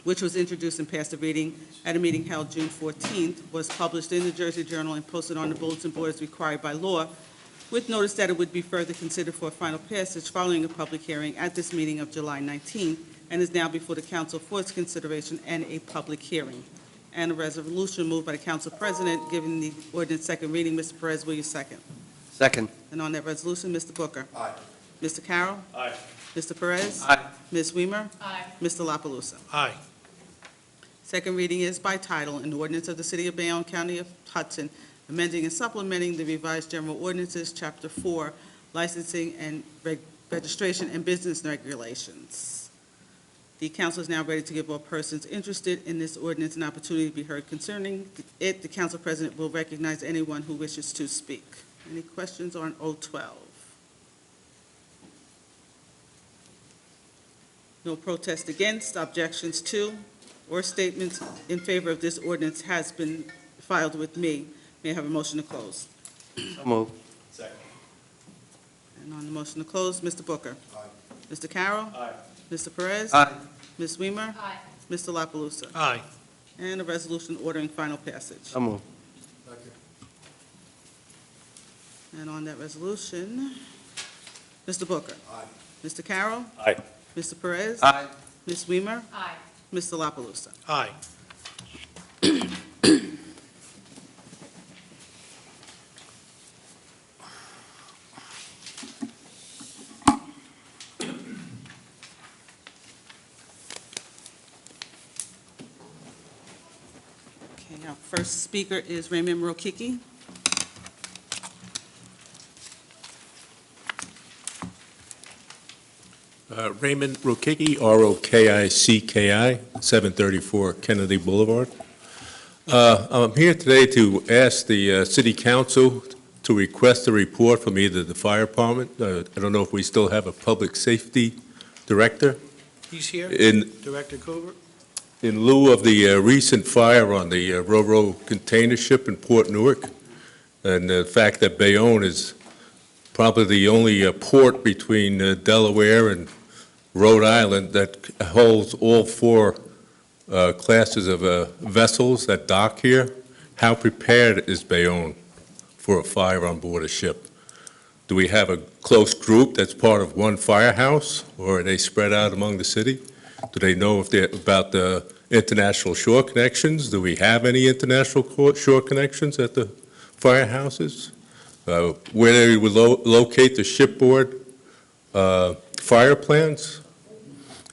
S2: which was introduced and passed a reading at a meeting held June 14th, was published in the Jersey Journal and posted on the bulletin board as required by law, with notice that it would be further considered for final passage following a public hearing at this meeting of July 19th, and is now before the council for its consideration and a public hearing. And a resolution moved by the council president, giving the ordinance second reading. Mr. Perez, will you second?
S5: Second.
S2: And on that resolution, Mr. Booker.
S5: Aye.
S2: Mr. Carroll.
S5: Aye.
S2: Mr. Perez.
S5: Aye.
S2: Ms. Weimer.
S4: Aye.
S2: Mr. La Palusa.
S1: Aye.
S2: Second reading is by title, an ordinance of the City of Bayonne, County of Hudson, amending and supplementing the revised general ordinances, Chapter 4, licensing and registration and business regulations. The council is now ready to give all persons interested in this ordinance an opportunity to be heard concerning it. The council president will recognize anyone who wishes to speak. Any questions on O12? No protest against, objections to, or statements in favor of this ordinance has been filed with me. May I have a motion to close?
S5: So moved. Second.
S2: And on the motion to close, Mr. Booker.
S5: Aye.
S2: Mr. Carroll.
S5: Aye.
S2: Mr. Perez.
S5: Aye.
S2: Ms. Weimer.
S4: Aye.
S2: Mr. La Palusa.
S1: Aye.
S2: And a resolution ordering final passage.
S5: So moved.
S2: And on that resolution, Mr. Booker.
S5: Aye.
S2: Mr. Carroll.
S6: Aye.
S2: Mr. Perez.
S5: Aye.
S2: Ms. Weimer.
S4: Aye.
S2: Mr. La Palusa.
S1: Aye.
S2: Okay, our first speaker is Raymond Rokicki.
S11: Raymond Rokicki, R-O-K-I-C-K-I, 734 Kennedy Boulevard. I'm here today to ask the City Council to request a report from either the Fire Department, I don't know if we still have a Public Safety Director,
S1: He's here.
S11: in
S1: Director Coover.
S11: lieu of the recent fire on the Ro-Ro container ship in Port Newark, and the fact that Bayonne is probably the only port between Delaware and Rhode Island that holds all four classes of vessels that dock here. How prepared is Bayonne for a fire on board a ship? Do we have a close group that's part of one firehouse, or are they spread out among the city? Do they know if they're about international shore connections? Do we have any international shore connections at the firehouses? Where they would locate the shipboard fire plants?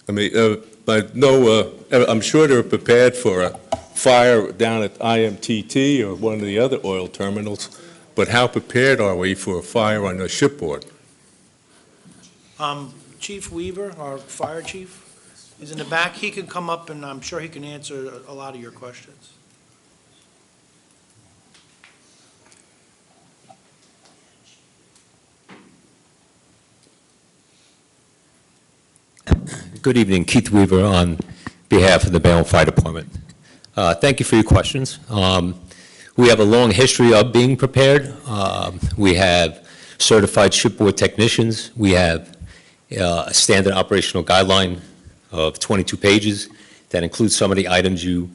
S11: I mean, but no, I'm sure they're prepared for a fire down at IMTT or one of the other oil terminals, but how prepared are we for a fire on a shipboard?
S1: Chief Weaver, our fire chief, is in the back. He can come up, and I'm sure he can answer a lot of your questions.
S12: Good evening, Keith Weaver on behalf of the Bayonne Fire Department. Thank you for your questions. We have a long history of being prepared. We have certified shipboard technicians. We have a standard operational guideline of 22 pages that includes some of the items you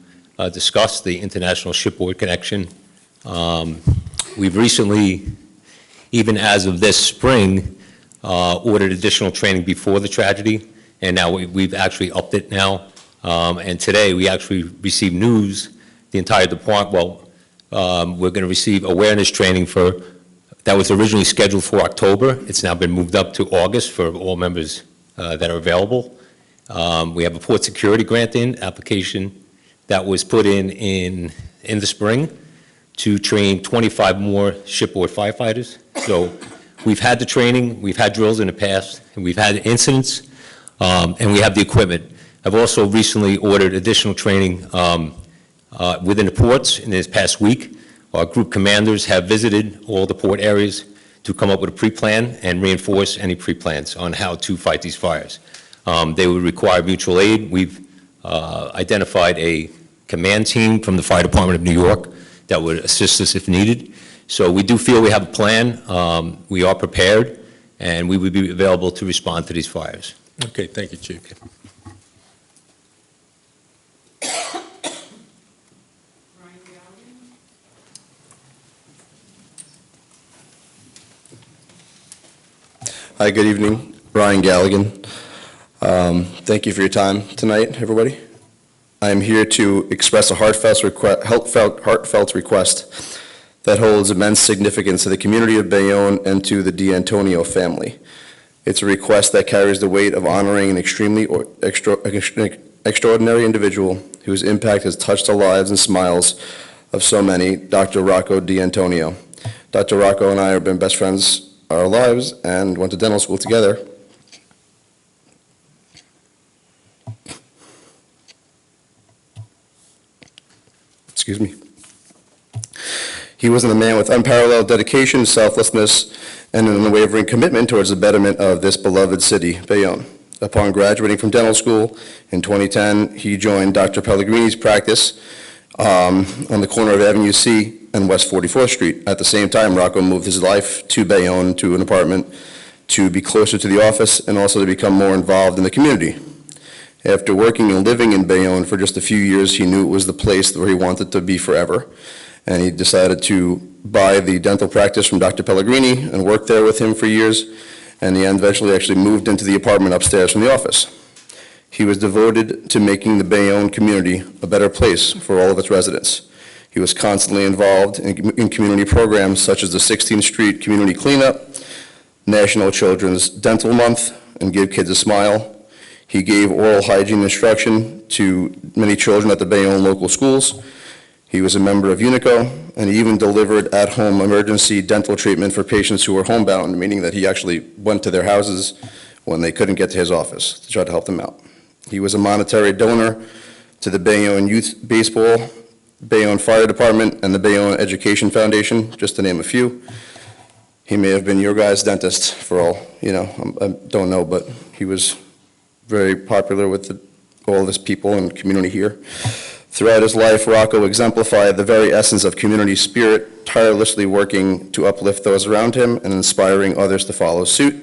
S12: discussed, the international shipboard connection. We've recently, even as of this spring, ordered additional training before the tragedy, and now we've actually upped it now. And today we actually received news, the entire department, we're going to receive awareness training that was originally scheduled for October. It's now been moved up to August for all members that are available. We have a port security grant application that was put in the spring to train 25 more shipboard firefighters. So we've had the training, we've had drills in the past, and we've had incidents, and we have the equipment. I've also recently ordered additional training within the ports in this past week. Our group commanders have visited all the port areas to come up with a pre-plan and reinforce any pre-plans on how to fight these fires. They would require mutual aid. We've identified a command team from the Fire Department of New York that would assist us if needed. So we do feel we have a plan. We are prepared, and we would be available to respond to these fires.
S11: Okay, thank you, Chief.
S13: Hi, good evening. Ryan Galligan. Thank you for your time tonight, everybody. I am here to express a heartfelt request that holds immense significance to the community of Bayonne and to the D'Antonio family. It's a request that carries the weight of honoring an extremely extraordinary individual whose impact has touched the lives and smiles of so many, Dr. Rocco D'Antonio. Dr. Rocco and I have been best friends our lives and went to dental school together. Excuse me. He was a man with unparalleled dedication, selflessness, and an unwavering commitment towards the betterment of this beloved city, Bayonne. Upon graduating from dental school in 2010, he joined Dr. Pellegrini's practice on the corner of Avenue C and West 44th Street. At the same time, Rocco moved his life to Bayonne, to an apartment, to be closer to the office and also to become more involved in the community. After working and living in Bayonne for just a few years, he knew it was the place where he wanted to be forever. And he decided to buy the dental practice from Dr. Pellegrini and work there with him for years. And he eventually actually moved into the apartment upstairs from the office. He was devoted to making the Bayonne community a better place for all of its residents. He was constantly involved in community programs such as the 16th Street Community Cleanup, National Children's Dental Month, and Give Kids a Smile. He gave oral hygiene instruction to many children at the Bayonne local schools. He was a member of UNICO, and he even delivered at-home emergency dental treatment for patients who were homebound, meaning that he actually went to their houses when they couldn't get to his office to try to help them out. He was a monetary donor to the Bayonne Youth Baseball, Bayonne Fire Department, and the Bayonne Education Foundation, just to name a few. He may have been your guy's dentist for all, I don't know, but he was very popular with all of his people and community here. Throughout his life, Rocco exemplified the very essence of community spirit, tirelessly working to uplift those around him and inspiring others to follow suit.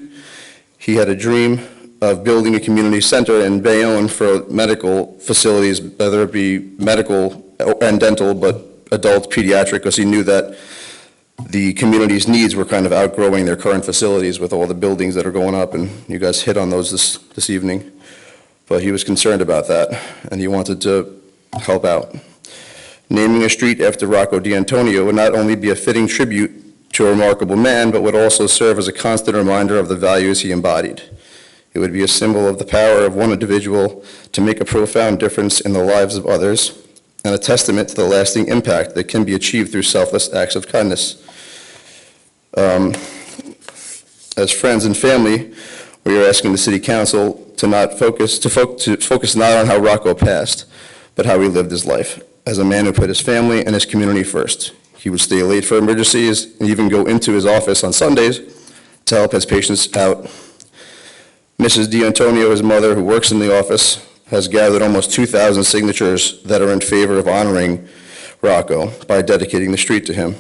S13: He had a dream of building a community center in Bayonne for medical facilities, whether it be medical and dental, but adult, pediatric, because he knew that the community's needs were kind of outgrowing their current facilities with all the buildings that are going up, and you guys hit on those this evening. But he was concerned about that, and he wanted to help out. Naming a street after Rocco D'Antonio would not only be a fitting tribute to a remarkable man, but would also serve as a constant reminder of the values he embodied. It would be a symbol of the power of one individual to make a profound difference in the lives of others, and a testament to the lasting impact that can be achieved through selfless acts of kindness. As friends and family, we are asking the City Council to focus not on how Rocco passed, but how he lived his life, as a man who put his family and his community first. He would stay late for emergencies and even go into his office on Sundays to help his patients out. Mrs. D'Antonio, his mother, who works in the office, has gathered almost 2,000 signatures that are in favor of honoring Rocco by dedicating the street to him.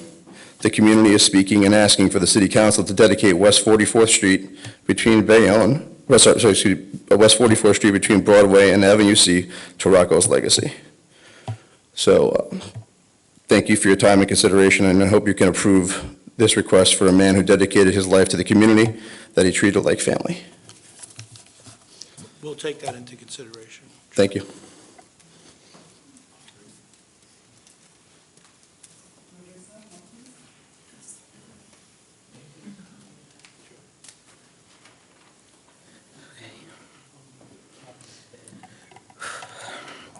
S13: The community is speaking and asking for the City Council to dedicate West 44th Street between Bayonne, West 44th Street between Broadway and Avenue C to Rocco's legacy. So, thank you for your time and consideration, and I hope you can approve this request for a man who dedicated his life to the community that he treated like family.
S1: We'll take that into consideration.
S13: Thank you.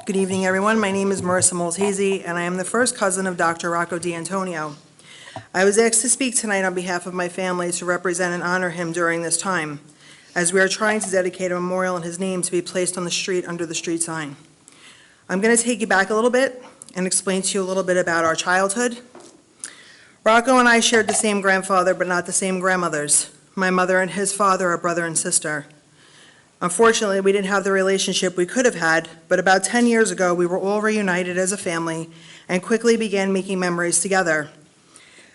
S14: Good evening, everyone. My name is Marissa Moltese, and I am the first cousin of Dr. Rocco D'Antonio. I was asked to speak tonight on behalf of my family to represent and honor him during this time, as we are trying to dedicate a memorial in his name to be placed on the street under the street sign. I'm going to take you back a little bit and explain to you a little bit about our childhood. Rocco and I shared the same grandfather, but not the same grandmothers. My mother and his father are brother and sister. Unfortunately, we didn't have the relationship we could have had, but about 10 years ago, we were all reunited as a family and quickly began making memories together.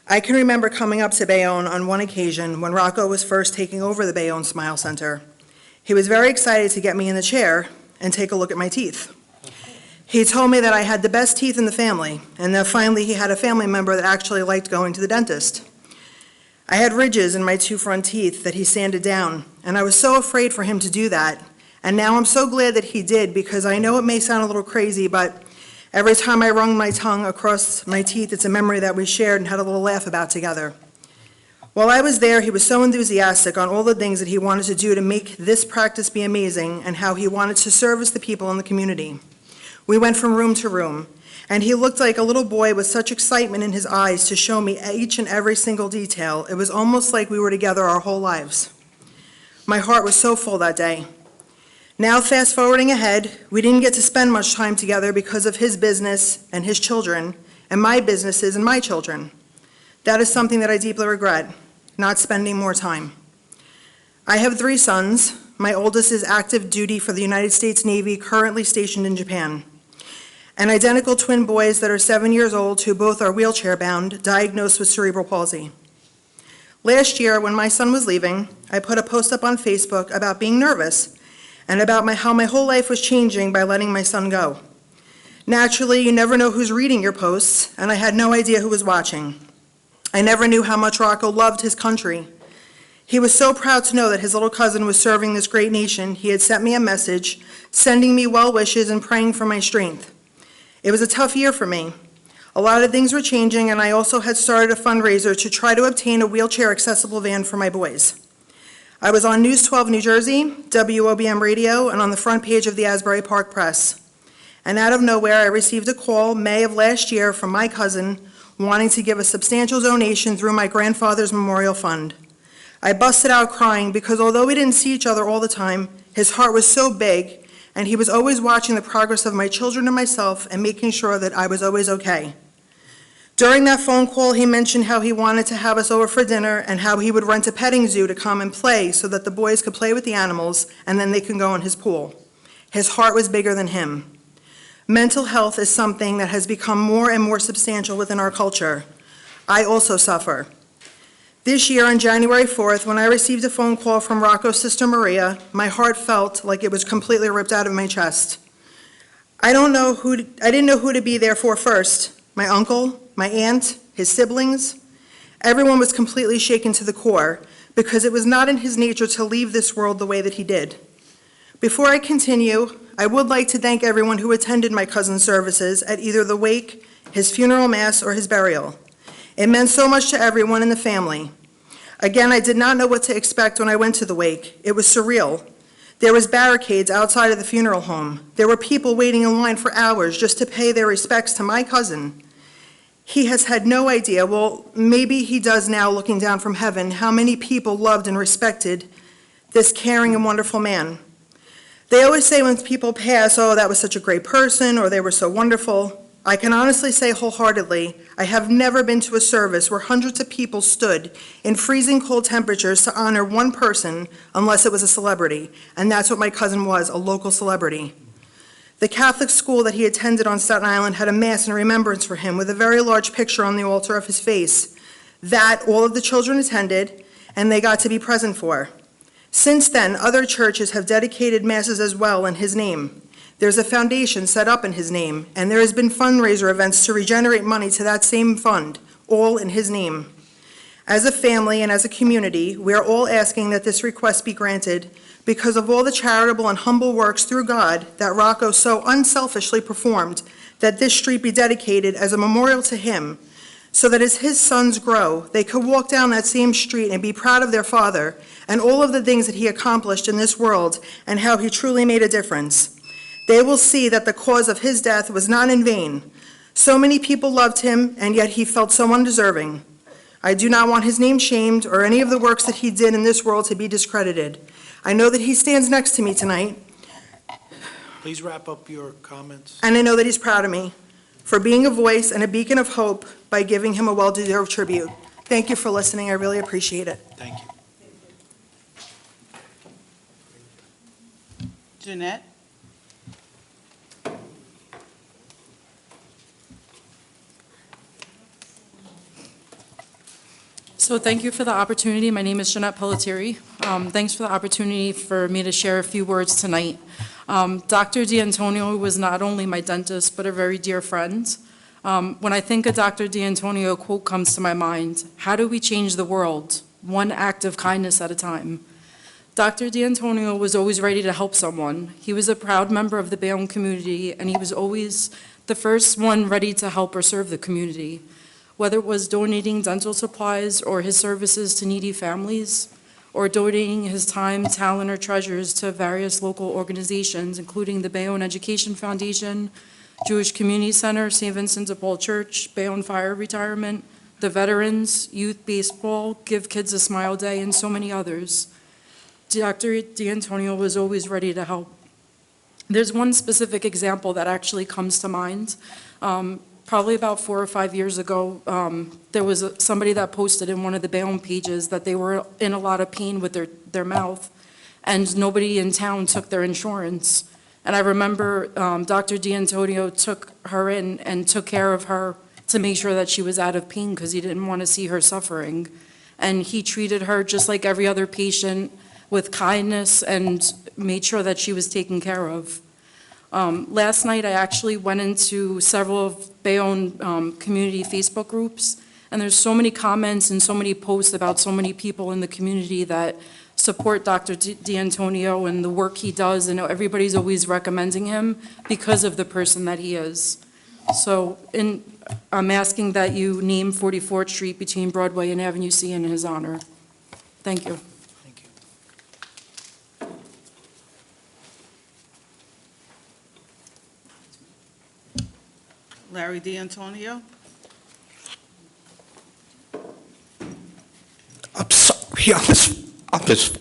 S14: I can remember coming up to Bayonne on one occasion when Rocco was first taking over the Bayonne Smile Center. He was very excited to get me in the chair and take a look at my teeth. He told me that I had the best teeth in the family, and that finally he had a family member that actually liked going to the dentist. I had ridges in my 2 front teeth that he sanded down, and I was so afraid for him to do that. And now I'm so glad that he did, because I know it may sound a little crazy, but every time I wrung my tongue across my teeth, it's a memory that we shared and had a little laugh about together. While I was there, he was so enthusiastic on all the things that he wanted to do to make this practice be amazing and how he wanted to service the people in the community. We went from room to room, and he looked like a little boy with such excitement in his eyes to show me each and every single detail. It was almost like we were together our whole lives. My heart was so full that day. Now, fast forwarding ahead, we didn't get to spend much time together because of his business and his children, and my businesses and my children. That is something that I deeply regret, not spending more time. I have 3 sons. My oldest is active duty for the United States Navy, currently stationed in Japan. And identical twin boys that are 7 years old, who both are wheelchair-bound, diagnosed with cerebral palsy. Last year, when my son was leaving, I put a post up on Facebook about being nervous and about how my whole life was changing by letting my son go. Naturally, you never know who's reading your posts, and I had no idea who was watching. I never knew how much Rocco loved his country. He was so proud to know that his little cousin was serving this great nation. He had sent me a message, sending me well wishes and praying for my strength. It was a tough year for me. A lot of things were changing, and I also had started a fundraiser to try to obtain a wheelchair-accessible van for my boys. I was on News 12 New Jersey, WOBM Radio, and on the front page of the Asbury Park Press. And out of nowhere, I received a call May of last year from my cousin wanting to give a substantial donation through my grandfather's memorial fund. I busted out crying because although we didn't see each other all the time, his heart was so big, and he was always watching the progress of my children and myself and making sure that I was always okay. During that phone call, he mentioned how he wanted to have us over for dinner and how he would rent a petting zoo to come and play so that the boys could play with the animals and then they could go in his pool. His heart was bigger than him. Mental health is something that has become more and more substantial within our culture. I also suffer. This year, on January 4th, when I received a phone call from Rocco's sister Maria, my heart felt like it was completely ripped out of my chest. I didn't know who to be there for first. My uncle, my aunt, his siblings. Everyone was completely shaken to the core because it was not in his nature to leave this world the way that he did. Before I continue, I would like to thank everyone who attended my cousin's services at either the wake, his funeral mass, or his burial. It meant so much to everyone in the family. Again, I did not know what to expect when I went to the wake. It was surreal. There was barricades outside of the funeral home. There were people waiting in line for hours just to pay their respects to my cousin. He has had no idea, well, maybe he does now looking down from heaven, how many people loved and respected this caring and wonderful man. They always say when people pass, oh, that was such a great person, or they were so wonderful. I can honestly say wholeheartedly, I have never been to a service where hundreds of people stood in freezing cold temperatures to honor one person unless it was a celebrity, and that's what my cousin was, a local celebrity. The Catholic school that he attended on Staten Island had a mass in remembrance for him with a very large picture on the altar of his face. That all of the children attended, and they got to be present for. Since then, other churches have dedicated masses as well in his name. There's a foundation set up in his name, and there has been fundraiser events to regenerate money to that same fund, all in his name. As a family and as a community, we are all asking that this request be granted because of all the charitable and humble works through God that Rocco so unselfishly performed, that this street be dedicated as a memorial to him, so that as his sons grow, they could walk down that same street and be proud of their father and all of the things that he accomplished in this world and how he truly made a difference. They will see that the cause of his death was not in vain. So many people loved him, and yet he felt so undeserving. I do not want his name shamed or any of the works that he did in this world to be discredited. I know that he stands next to me tonight,
S1: Please wrap up your comments.
S14: and I know that he's proud of me for being a voice and a beacon of hope by giving him a well-deserved tribute. Thank you for listening. I really appreciate it.
S1: Thank you.
S2: Jeanette?
S15: So thank you for the opportunity. My name is Jeanette Pelletieri. Thanks for the opportunity for me to share a few words tonight. Dr. D'Antonio was not only my dentist, but a very dear friend. When I think of Dr. D'Antonio, a quote comes to my mind: how do we change the world? One act of kindness at a time. Dr. D'Antonio was always ready to help someone. He was a proud member of the Bayonne community, and he was always the first one ready to help or serve the community. Whether it was donating dental supplies or his services to needy families, or donating his time, talent, or treasures to various local organizations, including the Bayonne Education Foundation, Jewish Community Center, St. Vincent de Paul Church, Bayonne Fire Retirement, the Veterans, Youth Baseball, Give Kids a Smile Day, and so many others. Dr. D'Antonio was always ready to help. There's one specific example that actually comes to mind. Probably about 4 or 5 years ago, there was somebody that posted in one of the Bayonne pages that they were in a lot of pain with their mouth, and nobody in town took their insurance. And I remember Dr. D'Antonio took her in and took care of her to make sure that she was out of pain because he didn't want to see her suffering. And he treated her just like every other patient with kindness and made sure that she was taken care of. Last night, I actually went into several of Bayonne community Facebook groups, and there's so many comments and so many posts about so many people in the community that support Dr. D'Antonio and the work he does, and everybody's always recommending him because of the person that he is. So I'm asking that you name 44th Street between Broadway and Avenue C in his honor. Thank you.
S1: Thank you.
S2: Larry D'Antonio?
S16: I'm sorry, I'm just,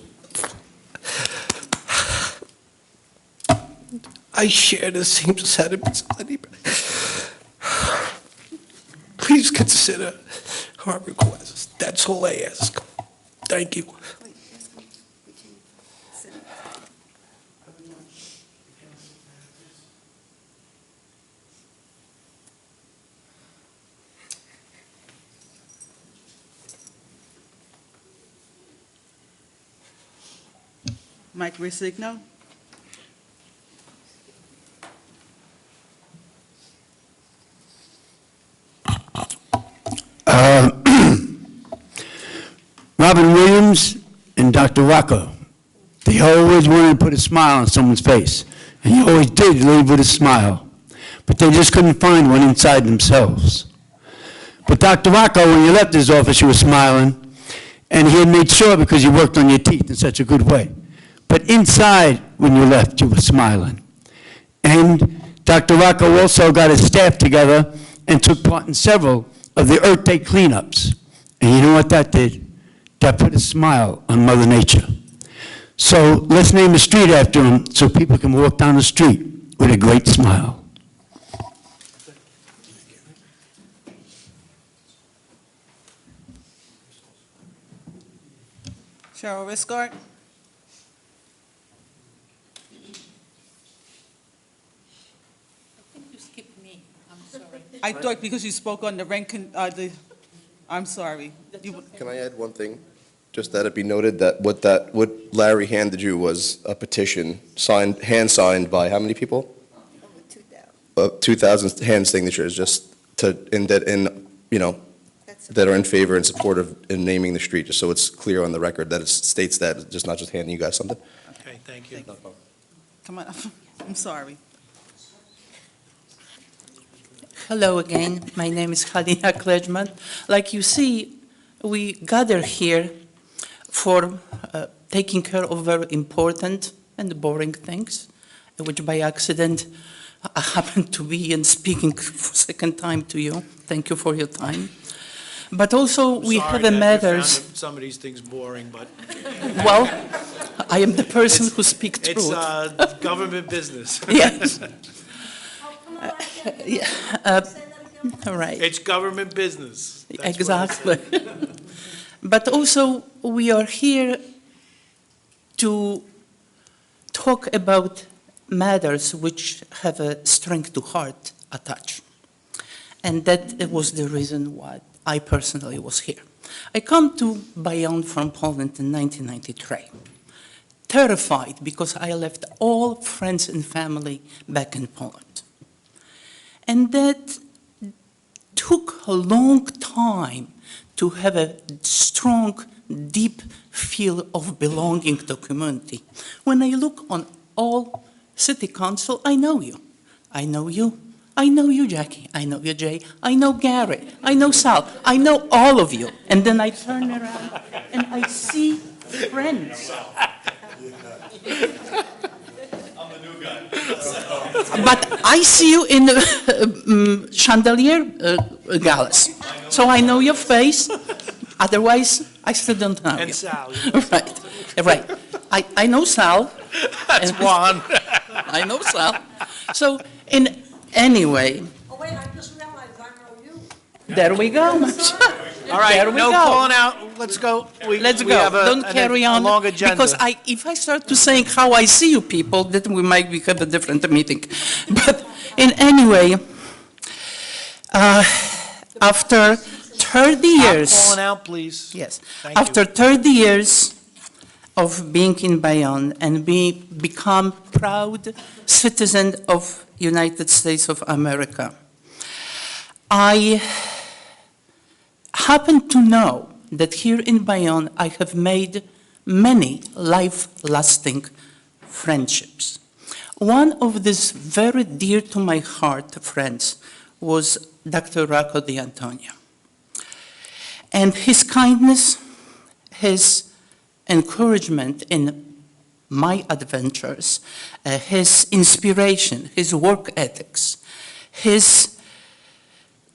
S16: I share the same sentiments as anybody. Please consider our request. That's all I ask. Thank you.
S2: Mike Resigno?
S17: Robin Williams and Dr. Rocco, they always wanted to put a smile on someone's face. and you always did leave with a smile. But they just couldn't find one inside themselves. But Dr. Rocco, when you left his office, you were smiling, and he had made sure because you worked on your teeth in such a good way. But inside, when you left, you were smiling. And Dr. Rocco also got his staff together and took part in several of the Earth Day cleanups. And you know what that did? That put a smile on Mother Nature. So let's name a street after him so people can walk down the street with a great smile.
S2: Cheryl Riscard. I thought because you spoke on the I'm sorry.
S13: Can I add one thing? Just that it be noted that what Larry handed you was a petition signed, hand-signed by how many people? 2,000 hand signatures, just to, that are in favor and support of in naming the street, just so it's clear on the record that it states that, just not just handing you guys something.
S1: Okay, thank you.
S2: Come on, I'm sorry.
S7: Hello again, my name is Halina Kledgman. Like you see, we gather here for taking care of very important and boring things, which by accident I happen to be and speaking for second time to you. Thank you for your time. But also we have a matters.
S1: Some of these things boring, but.
S7: Well, I am the person who speaks truth.
S1: It's government business.
S7: Yes. Right.
S1: It's government business. That's
S7: exactly. But also, we are here to talk about matters which have a strength to heart attached. And that was the reason why I personally was here. I come to Bayonne from Poland in 1993, terrified because I left all friends and family back in Poland. And that took a long time to have a strong, deep feel of belonging to community. When I look on all city council, I know you. I know you. I know you, Jackie. I know you, Jay. I know Gary. I know Sal. I know all of you. And then I turn around and I see friends. But I see you in the chandelier galas. So I know your face. Otherwise, I still don't know you.
S1: And Sal.
S7: Right, right. I know Sal.
S1: That's Juan.
S7: I know Sal. So in any way.
S18: Oh, wait, I just realized I know you.
S7: There we go.
S1: All right,
S7: There we
S1: no
S7: go.
S1: calling out. Let's go.
S7: Let's
S1: we
S7: go.
S1: have
S7: Don't carry on.
S1: A long agenda.
S7: Because if I start to saying how I see you people, then we might have a different meeting. But in any way, after 30 years.
S1: Stop calling out, please.
S7: Yes.
S1: Thank
S7: After
S1: you.
S7: 30 years of being in Bayonne and become proud citizen of United States of America, I happen to know that here in Bayonne I have made many life-lasting friendships. One of these very dear to my heart friends was Dr. Rocco D'Antonio. And his kindness, his encouragement in my adventures, his inspiration, his work ethics, his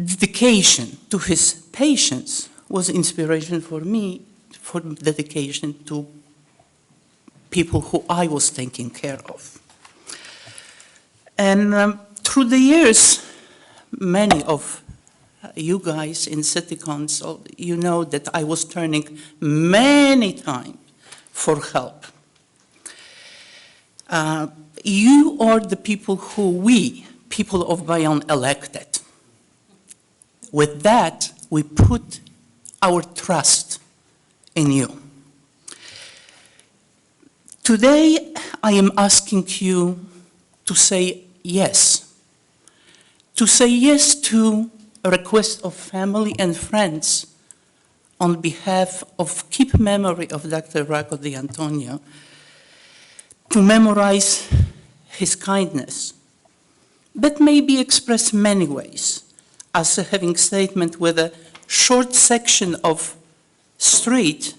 S7: dedication to his patients was inspiration for me, for dedication to people who I was taking care of. And through the years, many of you guys in City Council, you know that I was turning many times for help. You are the people who we, people of Bayonne, elected. With that, we put our trust in you. Today, I am asking you to say yes. To say yes to a request of family and friends on behalf of keep memory of Dr. Rocco D'Antonio, to memorize his kindness, but may be expressed many ways, as having statement with a short section of street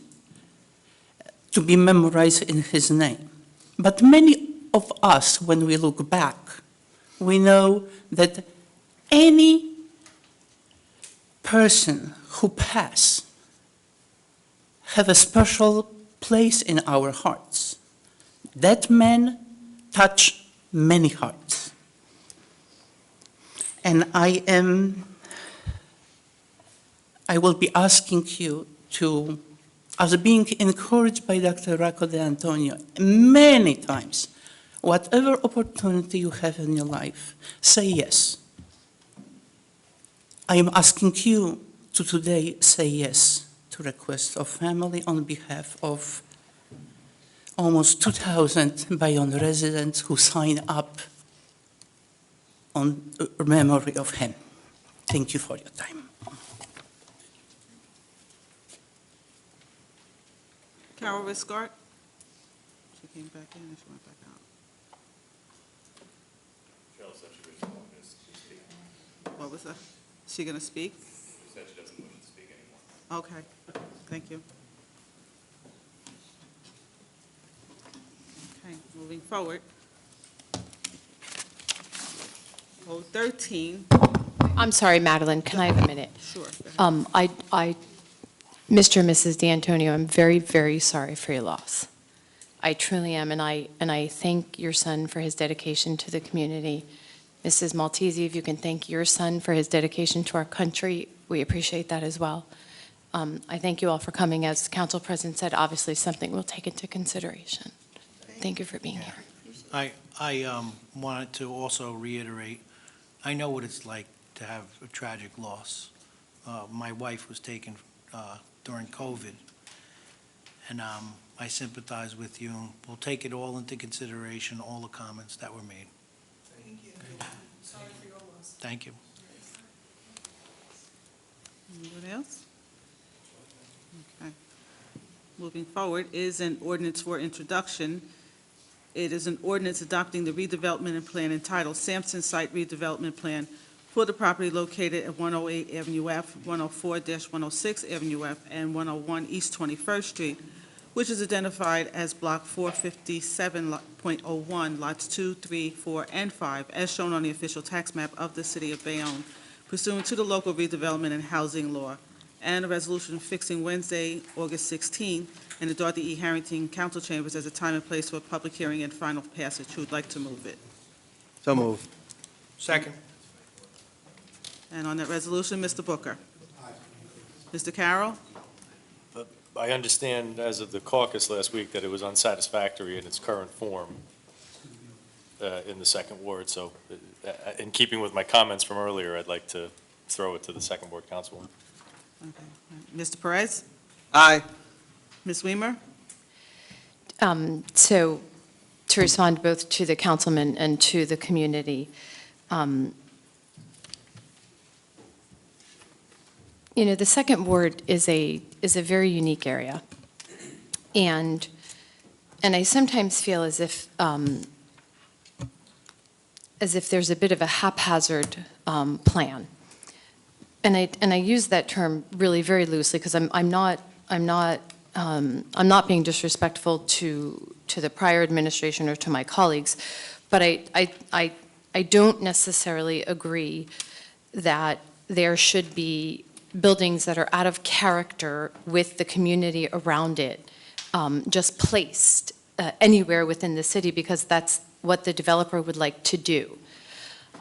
S7: to be memorized in his name. But many of us, when we look back, we know that any person who passed have a special place in our hearts. That man touched many hearts. And I will be asking you to, as being encouraged by Dr. Rocco De Antonio many times, whatever opportunity you have in your life, say yes. I am asking you to today say yes to request of family on behalf of almost 2,000 Bayonne residents who sign up on memory of him. Thank you for your time.
S2: Carol Riscart? She came back in and she went back out. What was that? Is she going to speak?
S6: She said she doesn't want to speak anymore.
S2: Okay, thank you. Okay, moving forward. 013.
S4: I'm sorry, Madeline, can I have a minute?
S2: Sure. Go ahead.
S4: Mr. and Mrs. D'Antonio, I'm very, very sorry for your loss. I truly am, and I thank your son for his dedication to the community. Mrs. Maltese, if you can thank your son for his dedication to our country, we appreciate that as well. I thank you all for coming. As Council President said, obviously something we'll take into consideration. Thank you for being here.
S1: I wanted to also reiterate, I know what it's like to have a tragic loss. My wife was taken during COVID, and I sympathize with you. We'll take it all into consideration, all the comments that were made.
S14: Thank you. Sorry for your loss.
S1: Thank you.
S2: Anybody else? Okay. Moving forward is an ordinance for introduction. It is an ordinance adopting the redevelopment and plan entitled Sampson Site Redevelopment Plan for the property located at 108 Avenue F, 104-106 Avenue F, and 101 East 21st Street, which is identified as Block 457.01, Lots 2, 3, 4, and 5, as shown on the official tax map of the City of Bayonne, pursuant to the local redevelopment and housing law, and a resolution fixing Wednesday, August 16, in the Dorothy E. Harrington Council Chambers as a time and place for a public hearing and final passage. Who would like to move it?
S5: So moved.
S1: Second.
S2: And on that resolution, Mr. Booker. Mr. Carroll?
S6: I understand as of the caucus last week that it was unsatisfactory in its current form in the second ward. So in keeping with my comments from earlier, I'd like to throw it to the second ward councilwoman.
S2: Okay. Mr. Perez?
S5: Aye.
S2: Ms. Weimer?
S4: So to respond both to the councilman and to the community, the second ward is a very unique area, and I sometimes feel as if there's a bit of a haphazard plan, and I use that term really very loosely because I'm not being disrespectful to the prior administration or to my colleagues, but I don't necessarily agree that there should be buildings that are out of character with the community around it, just placed anywhere within the city because that's what the developer would like to do.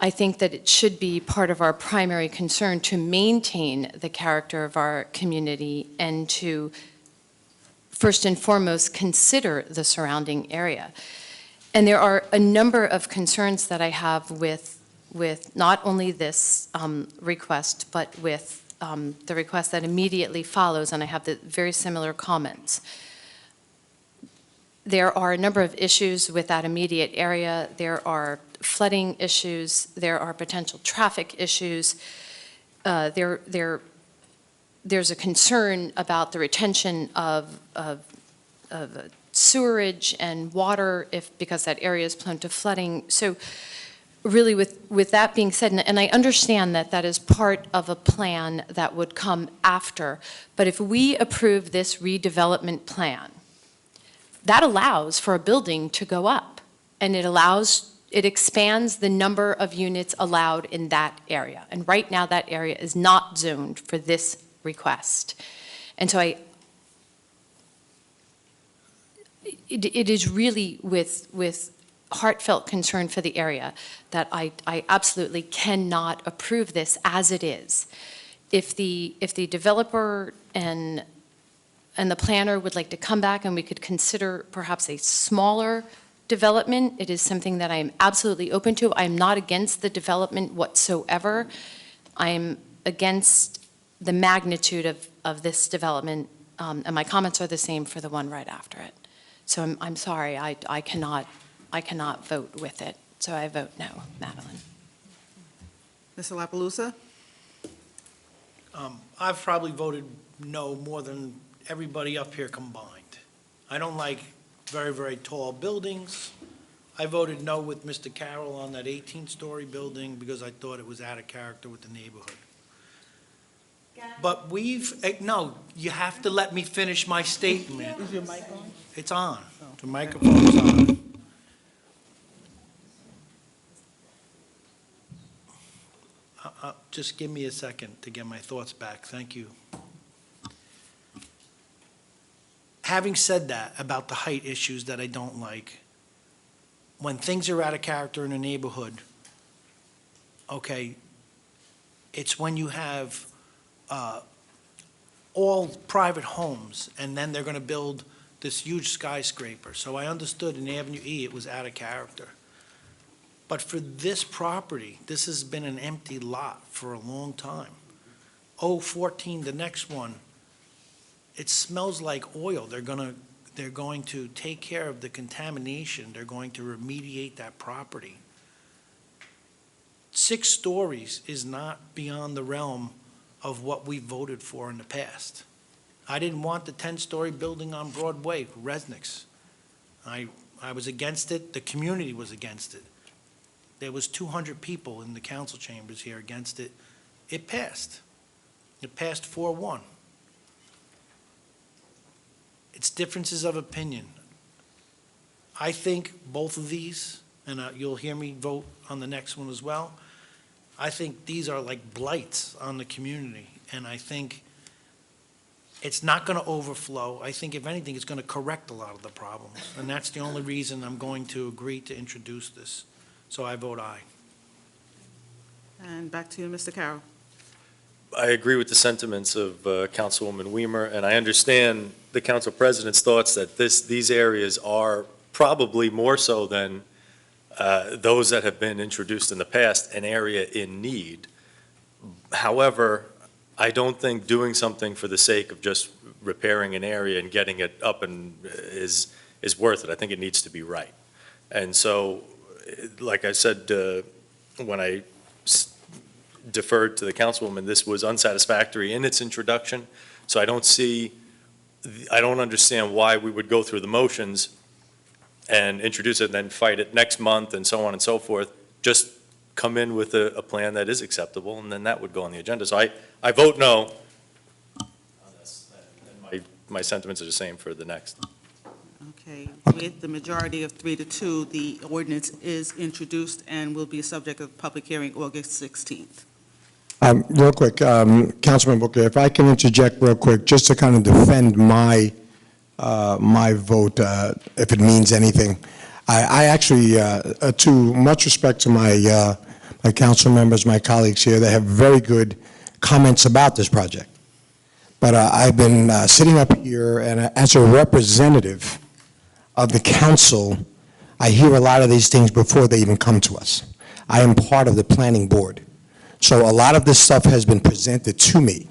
S4: I think that it should be part of our primary concern to maintain the character of our community and to first and foremost consider the surrounding area. And there are a number of concerns that I have with not only this request, but with the request that immediately follows, and I have the very similar comments. There are a number of issues with that immediate area. There are flooding issues. There are potential traffic issues. There's a concern about the retention of sewerage and water because that area is prone to flooding. So really, with that being said, and I understand that that is part of a plan that would come after, but if we approve this redevelopment plan, that allows for a building to go up, and it expands the number of units allowed in that area. And right now, that area is not zoned for this request. And so it is really with heartfelt concern for the area that I absolutely cannot approve this as it is. If the developer and the planner would like to come back and we could consider perhaps a smaller development, it is something that I am absolutely open to. I am not against the development whatsoever. I am against the magnitude of this development, and my comments are the same for the one right after it. So I'm sorry, I cannot vote with it. So I vote no, Madeline.
S2: Mr. La Palusa?
S1: I've probably voted no more than everybody up here combined. I don't like very, very tall buildings. I voted no with Mr. Carroll on that 18-story building because I thought it was out of character with the neighborhood. But no, you have to let me finish my statement.
S2: Is your mic on?
S1: It's on. The microphone's on. Just give me a second to get my thoughts back. Thank you. Having said that about the height issues that I don't like, when things are out of character in a neighborhood, okay, it's when you have all private homes and then they're going to build this huge skyscraper. So I understood in Avenue E it was out of character. But for this property, this has been an empty lot for a long time. 014, the next one, it smells like oil. They're going to take care of the contamination. They're going to remediate that property. 6 stories is not beyond the realm of what we voted for in the past. I didn't want the 10-story building on Broadway, Resnick's. I was against it. The community was against it. There was 200 people in the council chambers here against it. It passed. It passed 4-1. It's differences of opinion. I think both of these, and you'll hear me vote on the next one as well, I think these are like blights on the community, and I think it's not going to overflow. I think, if anything, it's going to correct a lot of the problems, and that's the only reason I'm going to agree to introduce this. So I vote aye.
S2: And back to you, Mr. Carroll.
S6: I agree with the sentiments of Councilwoman Weimer, and I understand the council president's thoughts that these areas are probably more so than those that have been introduced in the past, an area in need. However, I don't think doing something for the sake of just repairing an area and getting it up and is worth it. I think it needs to be right. And so, like I said, when I deferred to the councilwoman, this was unsatisfactory in its introduction. So I don't understand why we would go through the motions and introduce it and then fight it next month and so on and so forth. Just come in with a plan that is acceptable, and then that would go on the agenda. So I vote no on this, and my sentiments are the same for the next.
S2: Okay, with the majority of 3-2, the ordinance is introduced and will be a subject of public hearing August 16th.
S19: Real quick, Councilman Booker, if I can interject real quick, just to kind of defend my vote, if it means anything. I actually, to much respect to my council members, my colleagues here, they have very good comments about this project. But I've been sitting up here, and as a representative of the council, I hear a lot of these things before they even come to us. I am part of the planning board. So a lot of this stuff has been presented to me.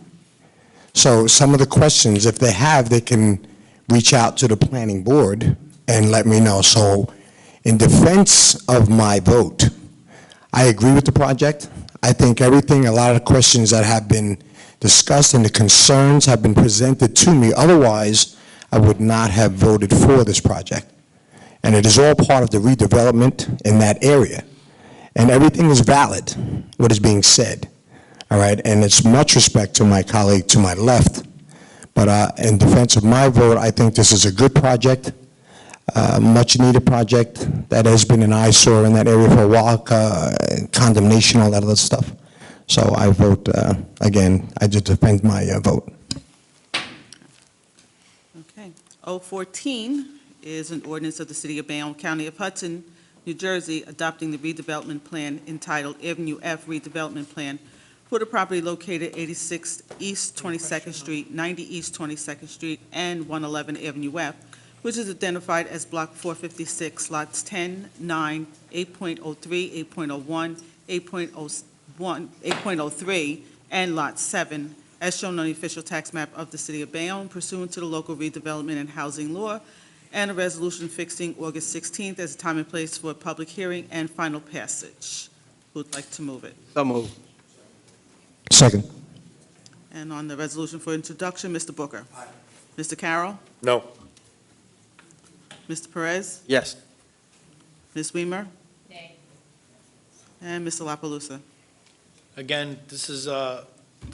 S19: So some of the questions, if they have, they can reach out to the planning board and let me know. So in defense of my vote, I agree with the project. I think everything, a lot of the questions that have been discussed and the concerns have been presented to me. Otherwise, I would not have voted for this project. And it is all part of the redevelopment in that area. And everything is valid, what is being said, all right? And it's much respect to my colleague to my left, but in defense of my vote, I think this is a good project, much-needed project that has been an eyesore in that area for a while, condemnation, all that other stuff. So I vote, again, I just defend my vote.
S2: Okay. 014 is an ordinance of the City of Bayonne, County of Hudson, New Jersey, adopting the redevelopment plan entitled Avenue F Redevelopment Plan for the property located 86 East 22nd Street, 90 East 22nd Street, and 111 Avenue F, which is identified as Block 456, Lots 10, 9, 8.03, 8.01, 8.01, 8.03, and Lot 7, as shown on the official tax map of the City of Bayonne pursuant to the local redevelopment and housing law, and a resolution fixing August 16th as a time and place for a public hearing and final passage. Who would like to move it?
S5: So moved.
S19: Second.
S2: And on the resolution for introduction, Mr. Booker. Mr. Carroll.
S6: No.
S2: Mr. Perez.
S5: Yes.
S2: Ms. Weimer. Nay. And Mr. La Palusa.
S1: Again, this is, the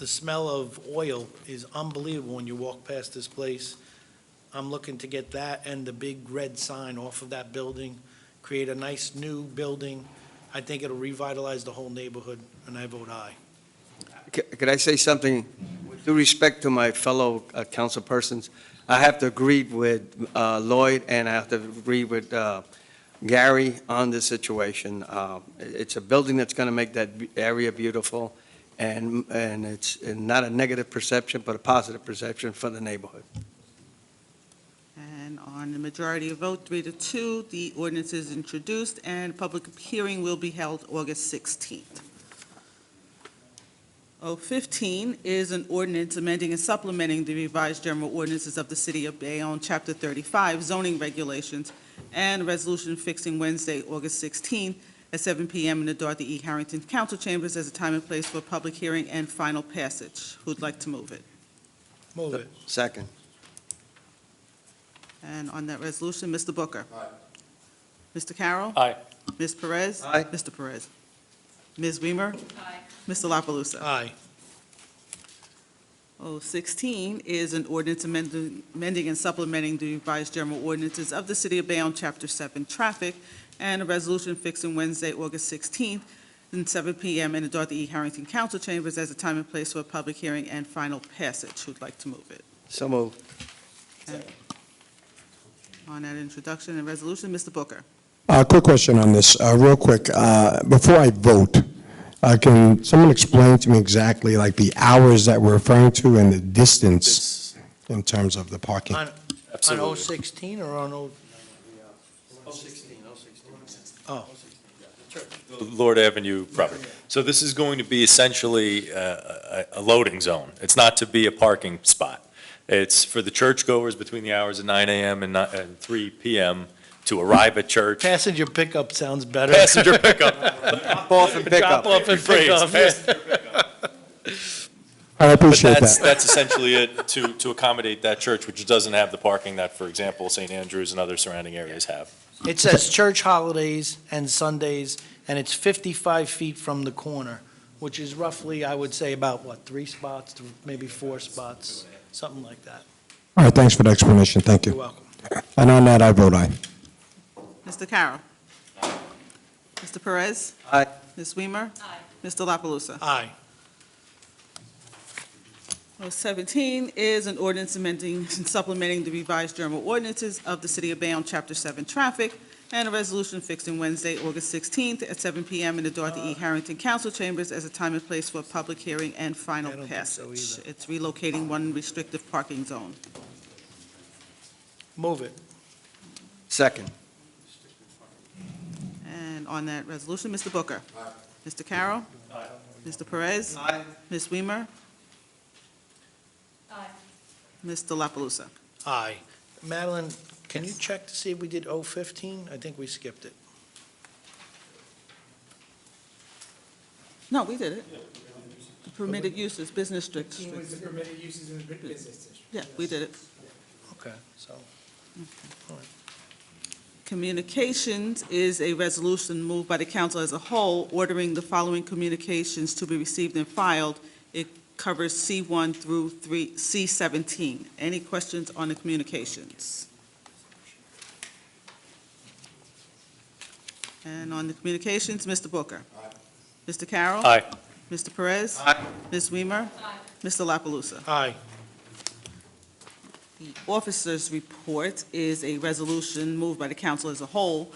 S1: smell of oil is unbelievable when you walk past this place. I'm looking to get that and the big red sign off of that building, create a nice new building. I think it'll revitalize the whole neighborhood, and I vote aye.
S5: Could I say something? With due respect to my fellow council persons, I have to agree with Lloyd, and I have to agree with Gary on this situation. It's a building that's going to make that area beautiful, and it's not a negative perception, but a positive perception for the neighborhood.
S2: And on the majority of vote, 3-2, the ordinance is introduced, and public hearing will be held August 16th. 015 is an ordinance amending and supplementing the revised general ordinances of the City of Bayonne, Chapter 35, zoning regulations, and a resolution fixing Wednesday, August 16th, at 7 p.m. in the Dorothy E. Harrington Council Chambers as a time and place for a public hearing and final passage. Who'd like to move it?
S1: Move it.
S5: Second.
S2: And on that resolution, Mr. Booker. Aye. Mr. Carroll.
S6: Aye.
S2: Ms. Perez.
S5: Aye.
S2: Mr. Perez. Ms. Weimer. Aye. Mr. La Palusa.
S1: Aye.
S2: 016 is an ordinance amending and supplementing the revised general ordinances of the City of Bayonne, Chapter 7, Traffic, and a resolution fixing Wednesday, August 16th, at 7 p.m. in the Dorothy E. Harrington Council Chambers as a time and place for a public hearing and final passage. Who'd like to move it?
S5: So moved.
S2: And on that introduction and resolution, Mr. Booker.
S19: Quick question on this, real quick. Before I vote, can someone explain to me exactly, like, the hours that we're referring to and the distance in terms of the parking?
S1: On
S6: Absolutely.
S1: 016 or on
S5: 016.
S1: Oh.
S6: Lord Avenue property. So this is going to be essentially a loading zone. It's not to be a parking spot. It's for the churchgoers between the hours of 9 a.m. and 3 p.m. to arrive at church.
S1: Passenger pickup sounds better.
S6: Passenger pickup.
S5: Drop off and pick up.
S1: Drop off and pick up.
S19: I appreciate
S6: But
S19: that.
S6: that's essentially it, to accommodate that church, which doesn't have the parking that, for example, St. Andrews and other surrounding areas have.
S1: It says church holidays and Sundays, and it's 55 feet from the corner, which is roughly, I would say, about, what, 3 spots to maybe 4 spots, something like that.
S19: All right, thanks for the explanation, thank
S1: You're
S19: you.
S1: welcome.
S19: And on that, I vote aye.
S2: Mr. Carroll. Mr. Perez.
S5: Aye.
S2: Ms. Weimer. Aye. Mr. La Palusa.
S1: Aye.
S2: 017 is an ordinance amending and supplementing the revised general ordinances of the City of Bayonne, Chapter 7, Traffic, and a resolution fixing Wednesday, August 16th, at 7 p.m. in the Dorothy E. Harrington Council Chambers as a time and place for a public hearing and final
S1: I don't think so
S2: passage.
S1: either.
S2: It's relocating one restrictive parking zone.
S1: Move it.
S5: Second.
S2: And on that resolution, Mr. Booker. Aye. Mr. Carroll. Aye. Mr. Perez.
S5: Aye.
S2: Ms. Weimer. Aye. Mr. La Palusa.
S1: Aye. Madeline, can you check to see if we did 015? I think we skipped it.
S2: No, we did it. Permitted uses, business districts.
S3: permitted uses in the business district.
S2: Yeah, we did it.
S1: Okay, so,
S2: Communications is a resolution moved by the council as a whole, ordering the following communications to be received and filed. It covers C1 through C17. Any questions on the communications? And on the communications, Mr. Booker. Mr. Carroll.
S6: Aye.
S2: Mr. Perez. Ms. Weimer. Mr. La Palusa.
S1: aye.
S2: The officers' report is a resolution moved by the council as a whole,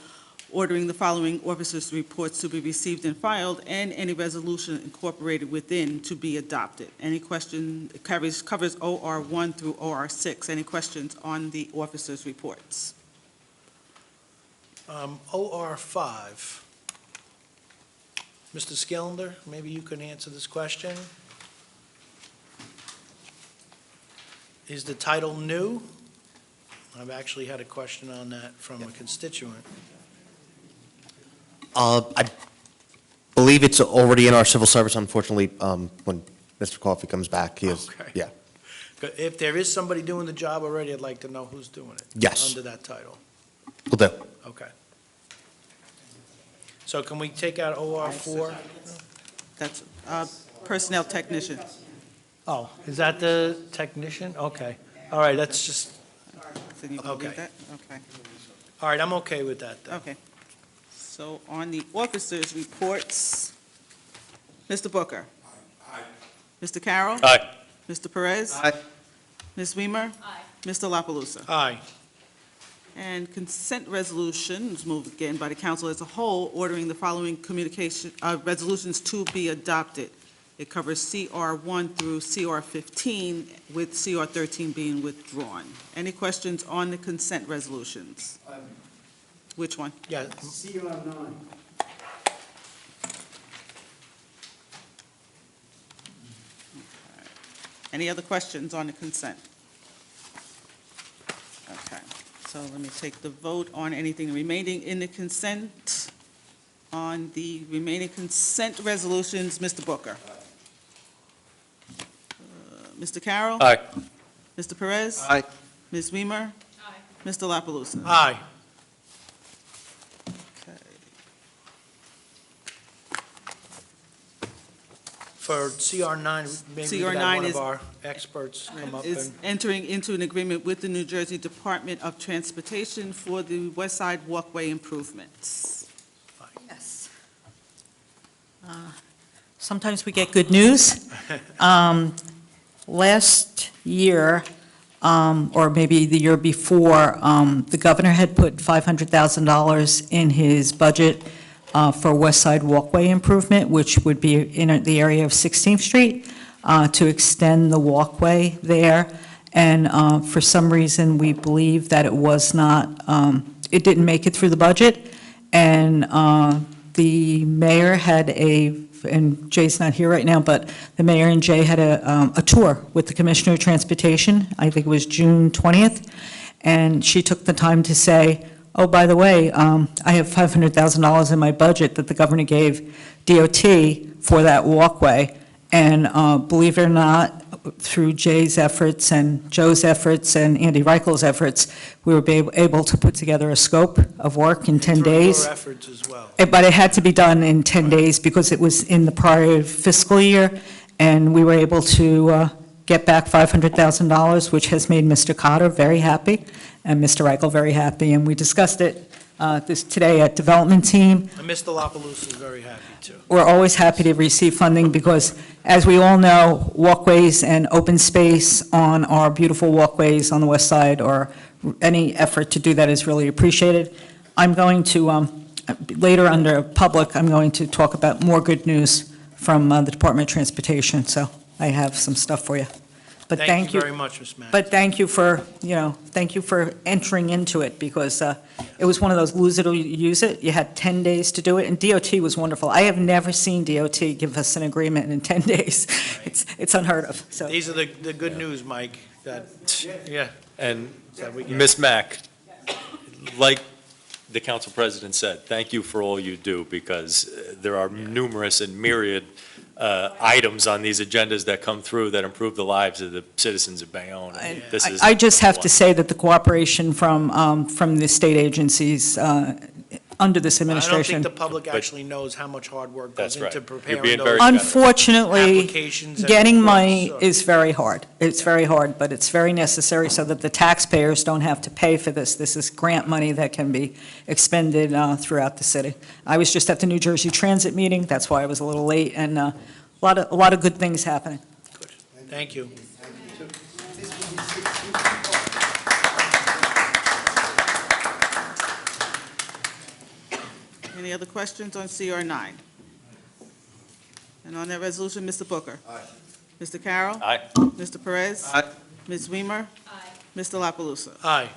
S2: ordering the following officers' reports to be received and filed, and any resolution incorporated within to be adopted. Any question, it covers OR 1 through OR 6. Any questions on the officers' reports?
S1: OR 5. Mr. Skillender, maybe you can answer this question. Is the title new? I've actually had a question on that from a constituent.
S20: I believe it's already in our civil service, unfortunately, when Mr. Coffey comes back, he is,
S1: Okay.
S20: yeah.
S1: If there is somebody doing the job already, I'd like to know who's doing it.
S20: Yes.
S1: Under that title.
S20: Will do.
S1: Okay. So can we take out OR 4?
S2: That's personnel technician.
S1: Oh, is that the technician? Okay. All right, that's just,
S2: So you can leave
S1: Okay.
S2: that? Okay.
S1: all right, I'm okay with that, then.
S2: Okay. So on the officers' reports, Mr. Booker. Aye. Mr. Carroll.
S6: Aye.
S2: Mr. Perez.
S20: Aye.
S2: Ms. Weimer. Aye. Mr. La Palusa.
S1: Aye.
S2: And consent resolutions moved again by the council as a whole, ordering the following resolutions to be adopted. It covers CR 1 through CR 15, with CR 13 being withdrawn. Any questions on the consent resolutions? Which one?
S1: Yeah,
S17: CR 9.
S2: Any other questions on the consent? Okay, so let me take the vote on anything remaining in the consent. On the remaining consent resolutions, Mr. Booker. Mr. Carroll.
S6: Aye.
S2: Mr. Perez.
S20: Aye.
S2: Ms. Weimer. Aye. Mr. La Palusa.
S1: aye.
S2: Okay.
S1: For CR9, maybe we could
S2: CR9
S1: have one
S2: is-
S1: of our experts come up
S2: Is
S1: and,
S2: entering into an agreement with the New Jersey Department of Transportation for the West Side Walkway improvements.
S21: Yes. Sometimes we get good news. Last year, or maybe the year before, the governor had put $500,000 in his budget for West Side Walkway improvement, which would be in the area of 16th Street, to extend the walkway there. And for some reason, we believe that it was not, it didn't make it through the budget. And the mayor had and Jay's not here right now, but the mayor and Jay had a tour with the Commissioner of Transportation, I think it was June 20th, and she took the time to say, oh, by the way, I have $500,000 in my budget that the governor gave DOT for that walkway, and believe it or not, through Jay's efforts and Joe's efforts and Andy Reichel's efforts, we were able to put together a scope of work in 10 days.
S1: your efforts as well.
S21: But it had to be done in 10 days because it was in the prior fiscal year, and we were able to get back $500,000, which has made Mr. Cotter very happy and Mr. Reichel very happy, and we discussed it today at Development Team.
S1: And Mr. La Palusa is very happy, too.
S21: We're always happy to receive funding because, as we all know, walkways and open space on our beautiful walkways on the west side, or any effort to do that is really appreciated. I'm going to, later under public, I'm going to talk about more good news from the Department of Transportation, so I have some stuff for you. But
S1: Thank you very much, Ms. Mack.
S21: But thank you for, thank you for entering into it, because it was one of those lose it or use it. You had 10 days to do it, and DOT was wonderful. I have never seen DOT give us an agreement in 10 days. It's unheard of, so.
S1: These are the good news, Mike, that, yeah.
S6: And
S1: that we get.
S6: Ms. Mack, like the council president said, thank you for all you do, because there are numerous and myriad items on these agendas that come through that improve the lives of the citizens of Bayonne. And this is
S21: I just have to
S6: one.
S21: say that the cooperation from the state agencies under this
S1: I don't
S21: administration.
S1: think the public actually knows how much hard work goes
S6: That's right.
S1: into
S6: You're
S1: preparing
S6: being
S1: those
S6: very generous.
S21: Unfortunately,
S1: applications. and
S21: getting
S1: reports,
S21: money
S1: so-
S21: is very hard. It's very hard, but it's very necessary so that the taxpayers don't have to pay for this. This is grant money that can be expended throughout the city. I was just at the New Jersey Transit meeting, that's why I was a little late, and a lot of good things happening.
S1: Thank you.
S2: Any other questions on CR 9? And on that resolution, Mr. Booker?
S5: Aye.
S2: Mr. Carroll?
S6: Aye.
S2: Mr. Perez?
S5: Aye.
S2: Ms. Weimer? Aye. Mr. La Palusa?
S1: Aye.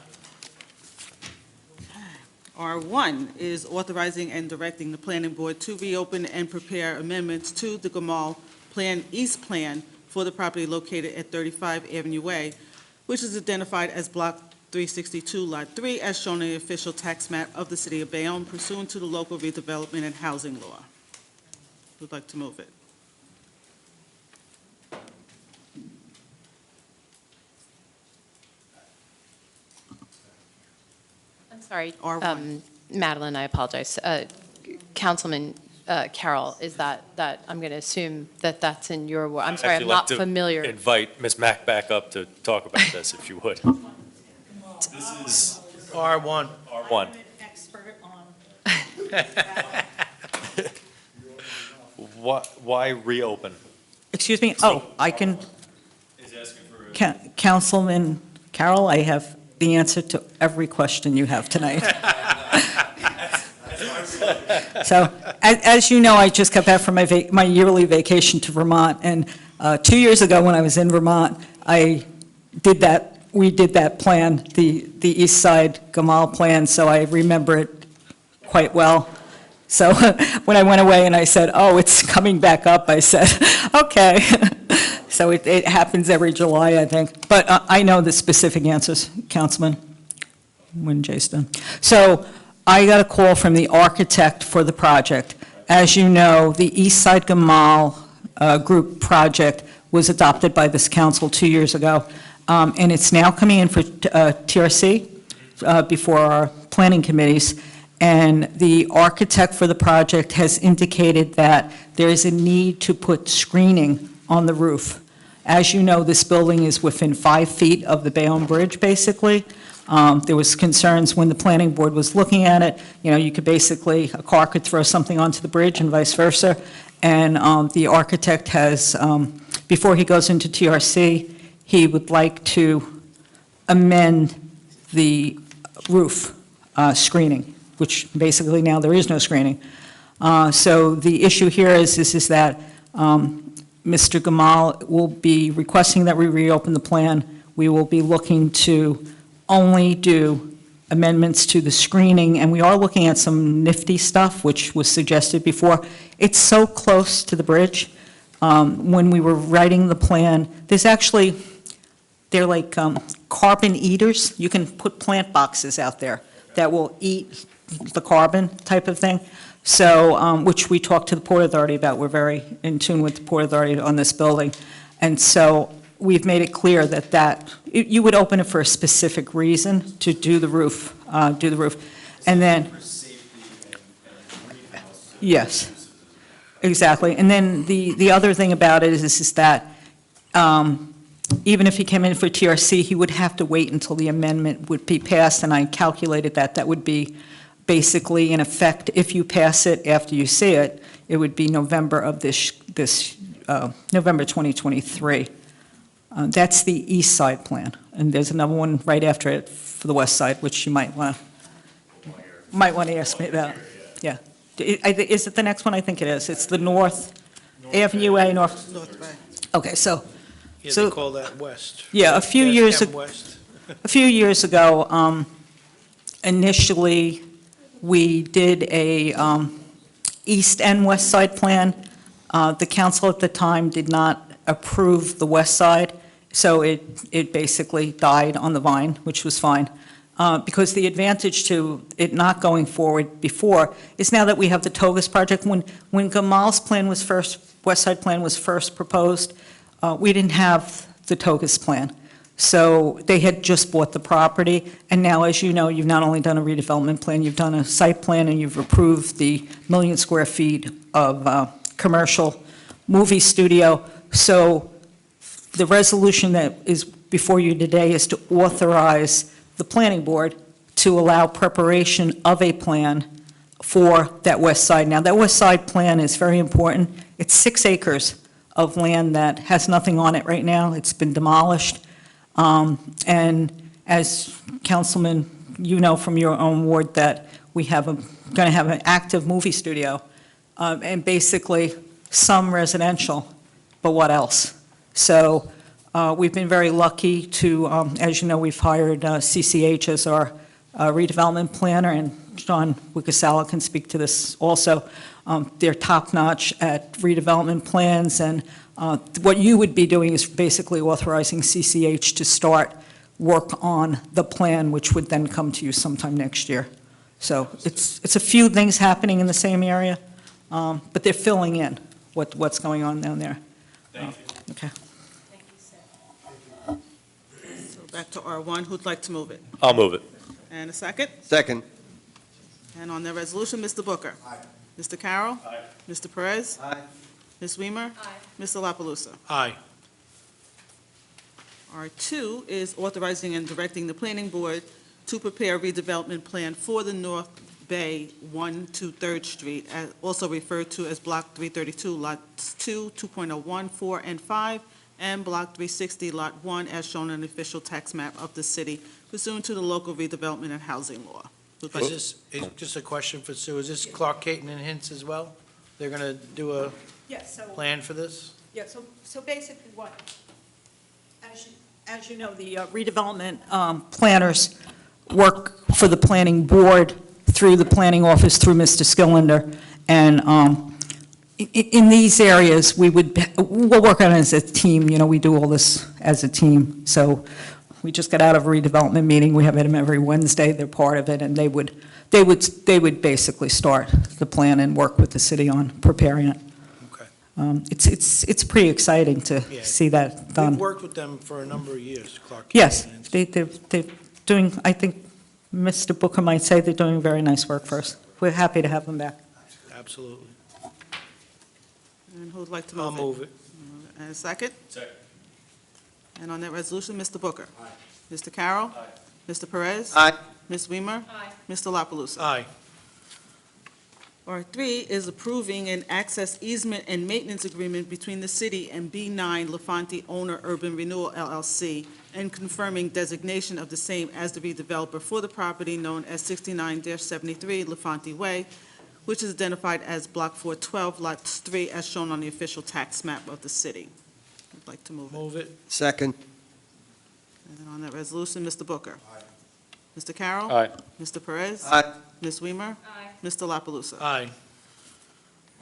S2: R1 is authorizing and directing the planning board to reopen and prepare amendments to the Gamal Plan East Plan for the property located at 35 Avenue Way, which is identified as Block 362, Lot 3, as shown in the official tax map of the city of Bayonne pursuant to the local redevelopment and housing law. Who'd like to move it?
S4: I'm sorry,
S2: R1.
S4: Madeline, I apologize. Councilman Carroll, is that, I'm going to assume that that's in your, I'm sorry, I'm
S6: Actually like
S4: not
S6: to
S4: familiar.
S6: Invite Ms. Mack back up to talk about this, if you would. This is
S1: R1.
S6: R1. Why reopen?
S21: Excuse me? Oh, I can, Councilman Carroll, I have the answer to every question you have tonight. So, as you know, I just got back from my yearly vacation to Vermont, and 2 years ago, when I was in Vermont, we did that plan, the East Side Gamal plan, so I remember it quite well. So when I went away and I said, oh, it's coming back up, I said, okay. So it happens every July, I think. But I know the specific answers, Councilman, when Jay's done. So I got a call from the architect for the project. As you know, the East Side Gamal Group project was adopted by this council 2 years ago, and it's now coming in for TRC before our planning committees. And the architect for the project has indicated that there is a need to put screening on the roof. As you know, this building is within 5 feet of the Bayonne Bridge, basically. There was concerns when the planning board was looking at it. You know, you could basically, a car could throw something onto the bridge and vice versa. And the architect has, before he goes into TRC, he would like to amend the roof screening, which basically now there is no screening. So the issue here is that Mr. Gamal will be requesting that we reopen the plan. We will be looking to only do amendments to the screening, and we are looking at some nifty stuff, which was suggested before. It's so close to the bridge. When we were writing the plan, they're like carbon eaters. You can put plant boxes out there that will eat the carbon type of thing. So, which we talked to the Port Authority about. We're very in tune with the Port Authority on this building. And so we've made it clear that you would open it for a specific reason to do the roof, And then, yes, exactly. And then the other thing about it is that even if he came in for TRC, he would have to wait until the amendment would be passed, and I calculated that would be basically in effect, if you pass it after you see it, it would be November of November 2023. That's the east side plan, and there's another one right after it for the west side, which you might want to ask me about. Yeah. Is it the next one? I think it is. It's the North Avenue A, North.
S2: North Bay.
S21: Okay, so.
S1: Yeah, they call that west.
S21: Yeah, a few years ago, initially, we did a east and west side plan. The council at the time did not approve the west side, so it basically died on the vine, which was fine. Because the advantage to it not going forward before is now that we have the Togus project. When Gamal's plan was first West Side Plan was first proposed, we didn't have the Togus Plan. So they had just bought the property, and now, as you know, you've not only done a redevelopment plan, you've done a site plan, and you've approved the 1 million square feet of commercial movie studio. So the resolution that is before you today is to authorize the planning board to allow preparation of a plan for that west side. Now, that west side plan is very important. It's 6 acres of land that has nothing on it right now. It's been demolished. And as Councilman, you know from your own ward that we have going to have an active movie studio, and basically some residential, but what else? So we've been very lucky to, as you know, we've hired CCH as our redevelopment planner, and John Wicasala can speak to this also. They're top-notch at redevelopment plans, and what you would be doing is basically authorizing CCH to start work on the plan, which would then come to you sometime next year. So it's a few things happening in the same area, but they're filling in what's going on down there.
S6: Thank you.
S21: Okay.
S2: So back to R1, who'd like to move it?
S6: I'll move it.
S2: And a second?
S5: Second.
S2: And on the resolution, Mr. Booker? Aye. Mr. Carroll?
S6: Aye.
S2: Mr. Perez?
S5: Aye.
S2: Ms. Weimer? Aye. Mr. La Palusa?
S1: Aye.
S2: R2 is authorizing and directing the planning board to prepare a redevelopment plan for the North Bay 1 to 3rd Street, also referred to as Block 332, Lots 2, 2.01, 4, and 5, and Block 360, Lot 1, as shown on the official tax map of the city pursuant to the local redevelopment and housing law.
S1: Is just a question for Sue, is this Clark, Caton, and Hints as well? They're going to do a
S21: Yes, so.
S1: plan for this?
S21: Yeah, so basically what, as you know, the redevelopment planners work for the planning board through the planning office, through Mr. Skillender, and in these areas, we'll work on it as a team. You know, we do all this as a team. So we just got out of a redevelopment meeting. We have them every Wednesday. They're part of it, and they would basically start the plan and work with the city on preparing it.
S1: Okay.
S21: It's pretty exciting to see that done.
S1: We've worked with them for a number of years, Clark.
S21: Yes,
S1: Caton and Hints.
S21: they're doing, I think Mr. Booker might say they're doing very nice work for us. We're happy to have them back.
S1: Absolutely.
S2: And who'd like to
S1: I'll
S2: move it?
S1: move it.
S2: And a second?
S6: Second.
S2: And on that resolution, Mr. Booker? Aye. Mr. Carroll?
S6: Aye.
S2: Mr. Perez?
S5: Aye.
S2: Ms. Weimer? Aye. Mr. La Palusa?
S1: Aye.
S2: R3 is approving an access easement and maintenance agreement between the city and B9 Lefanti Owner Urban Renewal LLC, and confirming designation of the same as the redeveloper for the property known as 69-73 Lefanti Way, which is identified as Block 412, Lots 3, as shown on the official tax map of the city. I'd like to move it.
S1: Move it.
S5: Second.
S2: And on that resolution, Mr. Booker? Aye. Mr. Carroll?
S6: Aye.
S2: Mr. Perez?
S5: Aye.
S2: Ms. Weimer? Aye. Mr. La Palusa?
S1: Aye.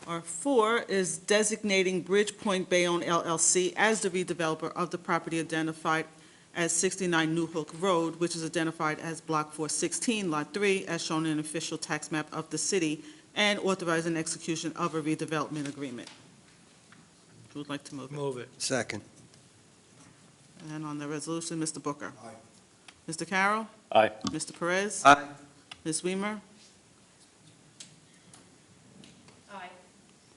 S2: R4 is designating Bridgepoint Bayonne LLC as the redeveloper of the property identified as 69 New Hook Road, which is identified as Block 416, Lot 3, as shown in an official tax map of the city, and authorizing execution of a redevelopment agreement. Who would like to move it?
S1: Move it.
S5: Second.
S2: And on the resolution, Mr. Booker. Aye. Mr. Carroll?
S6: Aye.
S2: Mr. Perez?
S5: Aye.
S2: Ms. Weimer?
S4: Aye.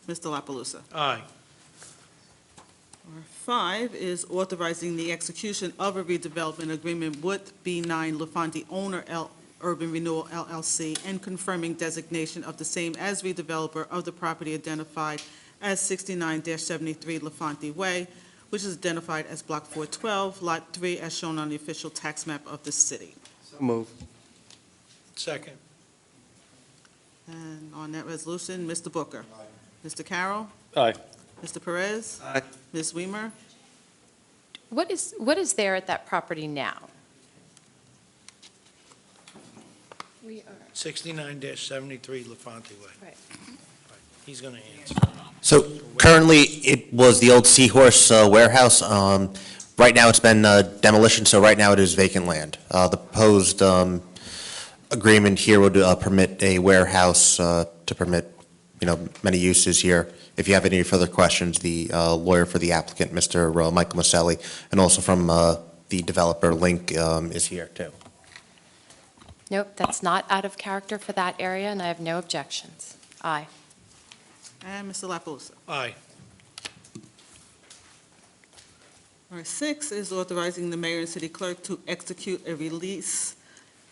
S2: Mr. La Palusa?
S1: Aye.
S2: R5 is authorizing the execution of a redevelopment agreement with B9 Lefanti Owner Urban Renewal LLC, and confirming designation of the same as redeveloper of the property identified as 69-73 Lefanti Way, which is identified as Block 412, Lot 3, as shown on the official tax map of the city.
S5: So move.
S1: Second.
S2: And on that resolution, Mr. Booker. Aye. Mr. Carroll.
S6: Aye.
S2: Mr. Perez.
S5: Aye.
S2: Ms. Weimer.
S4: What is there at that property now? We are,
S1: 69-73 Lefanti Way.
S4: right.
S1: He's going to answer.
S20: So currently, it was the old Seahorse warehouse. Right now, it's been demolition, so right now it is vacant land. The proposed agreement here would permit a warehouse to permit many uses here. If you have any further questions, the lawyer for the applicant, Mr. Michael Maselli, and also from the developer, Link, is here too.
S4: Nope, that's not out of character for that area, and I have no objections. Aye.
S2: And Mr. La Palusa.
S1: Aye.
S2: Number 6 is authorizing the mayor and city clerk to execute a release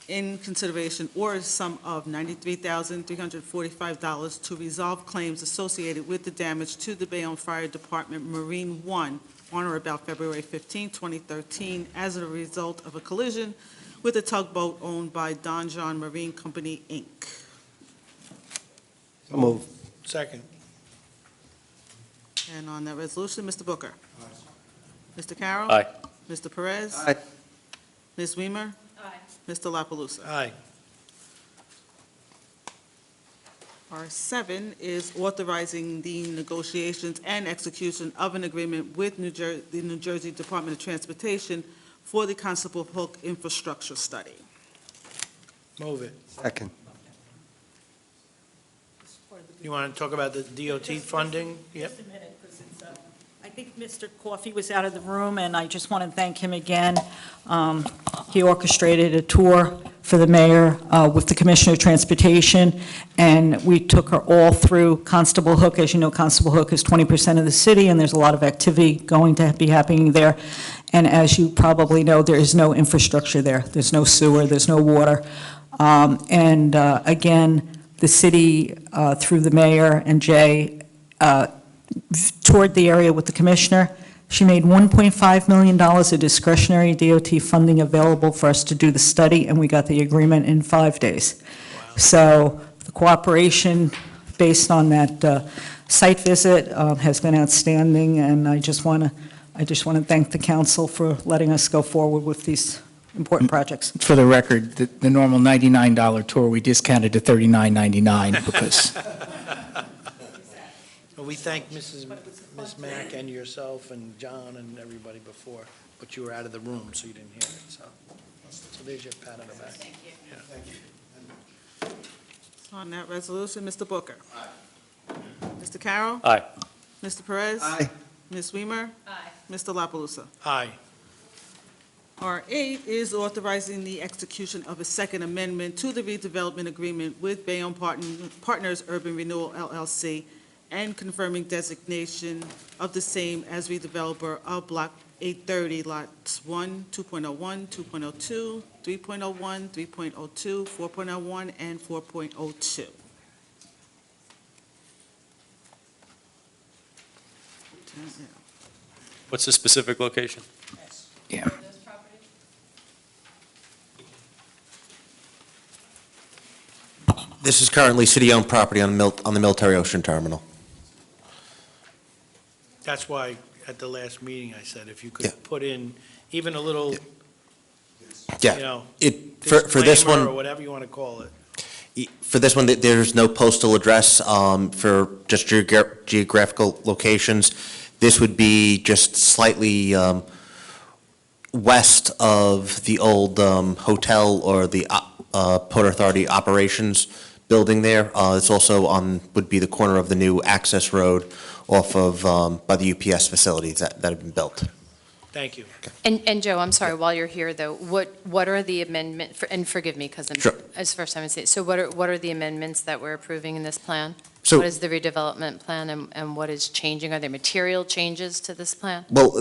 S2: in consideration or sum of $93,345 to resolve claims associated with the damage to the Bayonne Fire Department Marine One on or about February 15, 2013, as a result of a collision with a tugboat owned by Don John Marine Company, Inc.
S16: So moved.
S1: Second.
S2: And on that resolution, Mr. Booker. Mr. Carroll.
S6: Aye.
S2: Mr. Perez.
S16: Aye.
S2: Ms. Weimer. Mr. La Palusa.
S1: Aye.
S2: R7 is authorizing the negotiations and execution of an agreement with the New Jersey Department of Transportation for the Constable Hook infrastructure study.
S1: Move it.
S16: Second.
S1: You want to talk about the DOT funding? Yep.
S21: Just a minute, because it's, I think Mr. Coffey was out of the room, and I just want to thank him again. He orchestrated a tour for the mayor with the Commissioner of Transportation, and we took her all through Constable Hook. As you know, Constable Hook is 20% of the city, and there's a lot of activity going to be happening there. And as you probably know, there is no infrastructure there. There's no sewer, there's no water. Again, the city, through the mayor and Jay, toured the area with the commissioner. She made $1.5 million of discretionary DOT funding available for us to do the study, and we got the agreement in 5 days. Wow. So the cooperation based on that site visit has been outstanding, and I just want to thank the council for letting us go forward with these important projects.
S3: For the record, the normal $99 tour, we discounted to $39.99 because
S1: Well, we thank Ms. Mack and yourself and John and everybody before, but you were out of the room, so you didn't hear it, so there's your pat on the back. Thank you. Yeah. Thank you.
S2: On that resolution, Mr. Booker. Aye. Mr. Carroll.
S6: Aye.
S2: Mr. Perez.
S16: Aye.
S2: Ms. Weimer.
S4: Aye.
S2: Mr. La Palusa.
S1: Aye.
S2: R8 is authorizing the execution of a second amendment to the redevelopment agreement with Bayonne Partners Urban Renewal LLC and confirming designation of the same as redeveloper of Block 830, Lots 1, 2.01, 2.02, 3.01, 3.02, 4.01, and 4.02.
S6: What's the specific location?
S3: yeah.
S20: This is currently city-owned property on the Military Ocean Terminal.
S1: That's why at the last meeting I said if you
S20: Yeah.
S1: could put in even a little,
S20: Yeah.
S1: you know,
S20: For this
S1: disclaimer
S20: one,
S1: or whatever you want to call it.
S20: For this one, there's no postal address for just geographical locations. This would be just slightly west of the old hotel or the Port Authority Operations building there. It's also would be the corner of the new access road off of, by the UPS facilities that have been built.
S1: Thank you.
S4: And Joe, I'm sorry, while you're here, though, what are the amendment, and forgive me, because
S20: Sure.
S4: it's the first time I see it, so what are the amendments that we're approving in this plan?
S20: So-
S4: What is the redevelopment plan, and what is changing? Are there material changes to this plan?
S20: Well,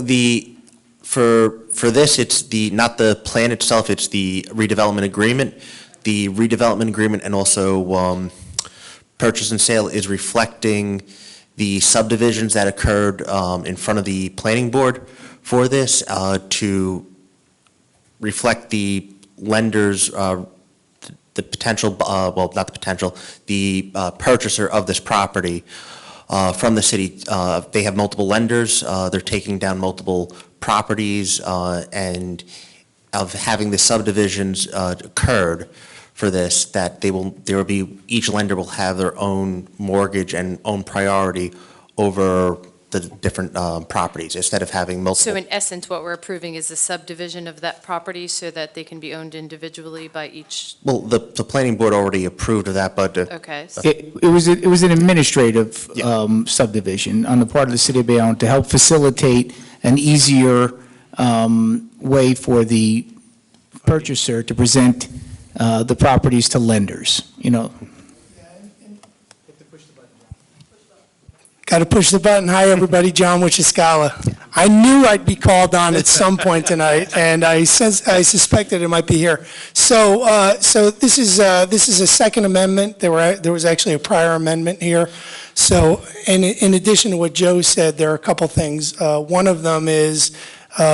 S20: for this, it's not the plan itself, it's the redevelopment agreement. The redevelopment agreement and also purchase and sale is reflecting the subdivisions that occurred in front of the planning board for this to reflect the lenders, the potential, well, not the potential, the purchaser of this property from the city. They have multiple lenders. They're taking down multiple properties, and of having the subdivisions occurred for this, that each lender will have their own mortgage and own priority over the different properties, instead of having multiple.
S4: So in essence, what we're approving is a subdivision of that property so that they can be owned individually by each,
S20: Well, the planning board already approved of that, but
S4: okay.
S3: It was an administrative
S20: Yeah.
S3: subdivision on the part of the city of Bayonne to help facilitate an easier way for the purchaser to present the properties to lenders, you know.
S16: Got to push the button. Hi, everybody. John Wishiscala. I knew I'd be called on at some point tonight, and I suspected it might be here. So this is a second amendment. There was actually a prior amendment here. So, in addition to what Joe said, there are a couple things. One of them is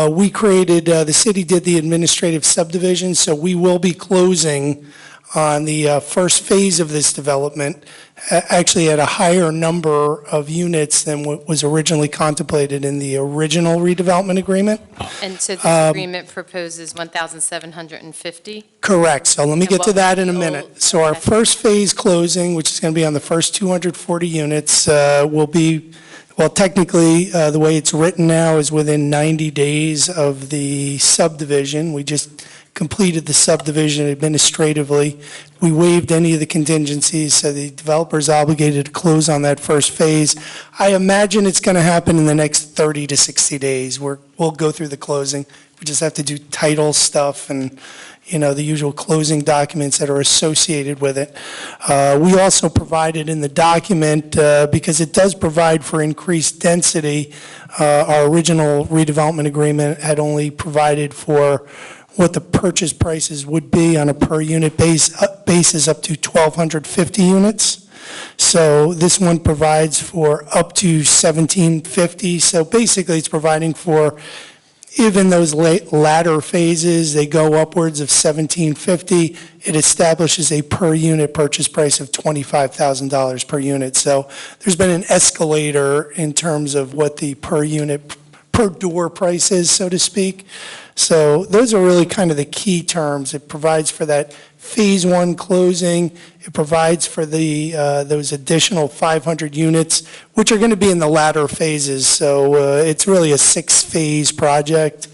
S16: we created, the city did the administrative subdivision, so we will be closing on the first phase of this development, actually at a higher number of units than what was originally contemplated in the original redevelopment agreement.
S4: And so this agreement proposes 1,750?
S16: Correct. So let me
S4: And
S16: get
S4: what
S16: to that
S4: was
S16: in a
S4: the
S16: minute.
S4: old-
S16: So our
S4: okay.
S16: first phase closing, which is going to be on the first 240 units, will be, well, technically, the way it's written now is within 90 days of the subdivision. We just completed the subdivision administratively. We waived any of the contingencies, so the developer's obligated to close on that first phase. I imagine it's going to happen in the next 30 to 60 days. We'll go through the closing. We just have to do title stuff and, you know, the usual closing documents that are associated with it. We also provided in the document, because it does provide for increased density, our original redevelopment agreement had only provided for what the purchase prices would be on a per-unit basis up to 1,250 units. So this one provides for up to 1,750. So basically, it's providing for, even those latter phases, they go upwards of 1,750. It establishes a per-unit purchase price of $25,000 per unit. So there's been an escalator in terms of what the per-unit, per-door price is, so to speak. So those are really kind of the key terms. It provides for that Phase 1 closing. It provides for the those additional 500 units, which are going to be in the latter phases. So it's really a 6-phase project,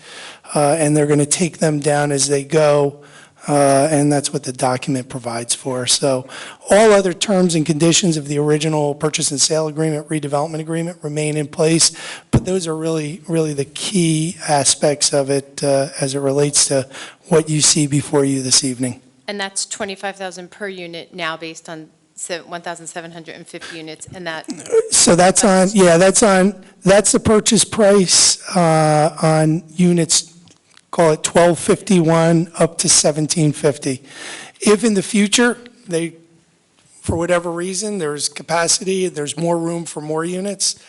S16: and they're going to take them down as they go, and that's what the document provides for. So all other terms and conditions of the original purchase and sale agreement, redevelopment agreement remain in place, but those are really the key aspects of it as it relates to what you see before you this evening.
S4: And that's 25,000 per unit now based on 1,750 units, and that,
S16: So that's on, yeah, that's the purchase price on units, call it 1,251 up to 1,750. If in the future, for whatever reason, there's capacity, there's more room for more units,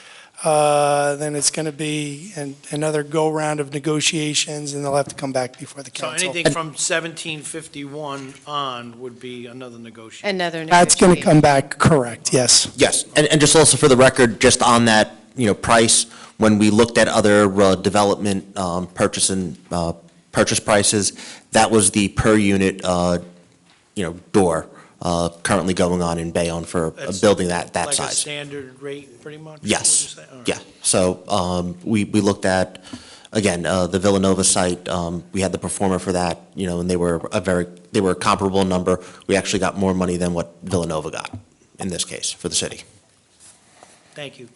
S16: then it's going to be another go-round of negotiations, and they'll have to come back before the
S1: So
S16: council.
S1: anything from 1751 on would be another negotiation.
S16: That's going to come back, correct, yes.
S20: Yes, and just also for the record, just on that, price, when we looked at other development purchase prices, that was the per unit, door currently going on in Bayonne for a
S1: That's
S20: building that
S1: Like a
S20: size.
S1: standard rate, pretty much?
S20: Yes,
S1: would you say? All right.
S20: yeah. So we looked at, again, the Villanova site, we had the performer for that, and they were a comparable number. We actually got more money than what Villanova got, in this case, for the city.
S1: Thank you.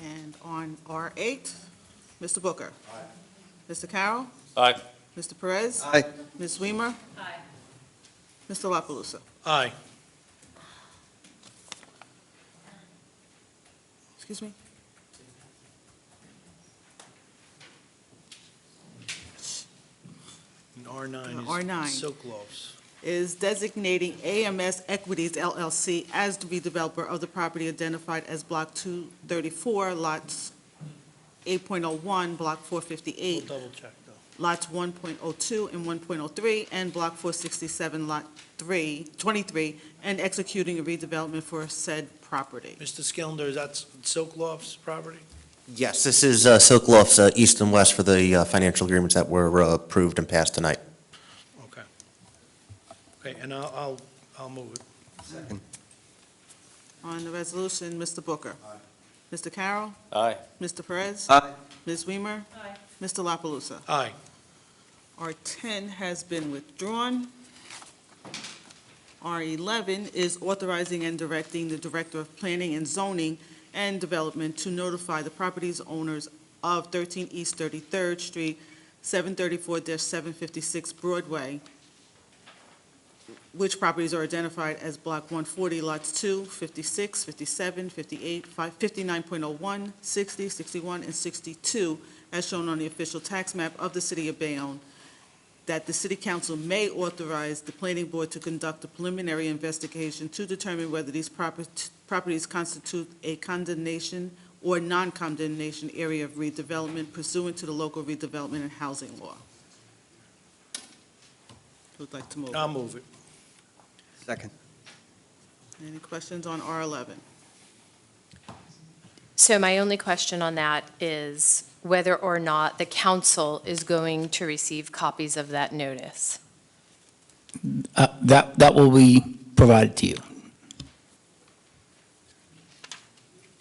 S2: And on R8, Mr. Booker. Aye. Mr. Carroll.
S6: Aye.
S2: Mr. Perez.
S13: Aye.
S2: Ms. Weimer. Aye. Mr. La Palusa.
S1: Aye.
S2: Excuse me?
S1: And R9 is
S2: R9.
S1: silk loaves.
S2: Is designating AMS Equities LLC as the redeveloper of the property identified as Block 234, lots 8.01, Block 458,
S1: We'll double check, though.
S2: lots 1.02 and 1.03, and Block 467, Lot 23, and executing a redevelopment for said property.
S1: Mr. Skillender, is that silk loaves property?
S20: Yes, this is Silk Lofts East and West for the financial agreements that were approved and passed tonight.
S1: Okay, and I'll move it.
S2: On the resolution, Mr. Booker. Mr. Carroll.
S6: Aye.
S2: Mr. Perez.
S5: Aye.
S2: Ms. Weimer. Mr. La Palusa.
S1: Aye.
S2: R10 has been withdrawn. R11 is authorizing and directing the Director of Planning and Zoning and Development to notify the properties owners of 13 East 33rd Street, 734-756 Broadway, which properties are identified as Block 140, Lots 2, 56, 57, 58, 59.01, 60, 61, and 62, as shown on the official tax map of the City of Bayonne, that the City Council may authorize the Planning Board to conduct a preliminary investigation to determine whether these properties constitute a condemnation or non-condemnation area of redevelopment pursuant to the local redevelopment and housing law. Who would like to move?
S1: I'll move it.
S5: Second.
S2: Any questions on R11?
S4: So my only question on that is whether or not the council is going to receive copies of that notice.
S3: That will be provided to you.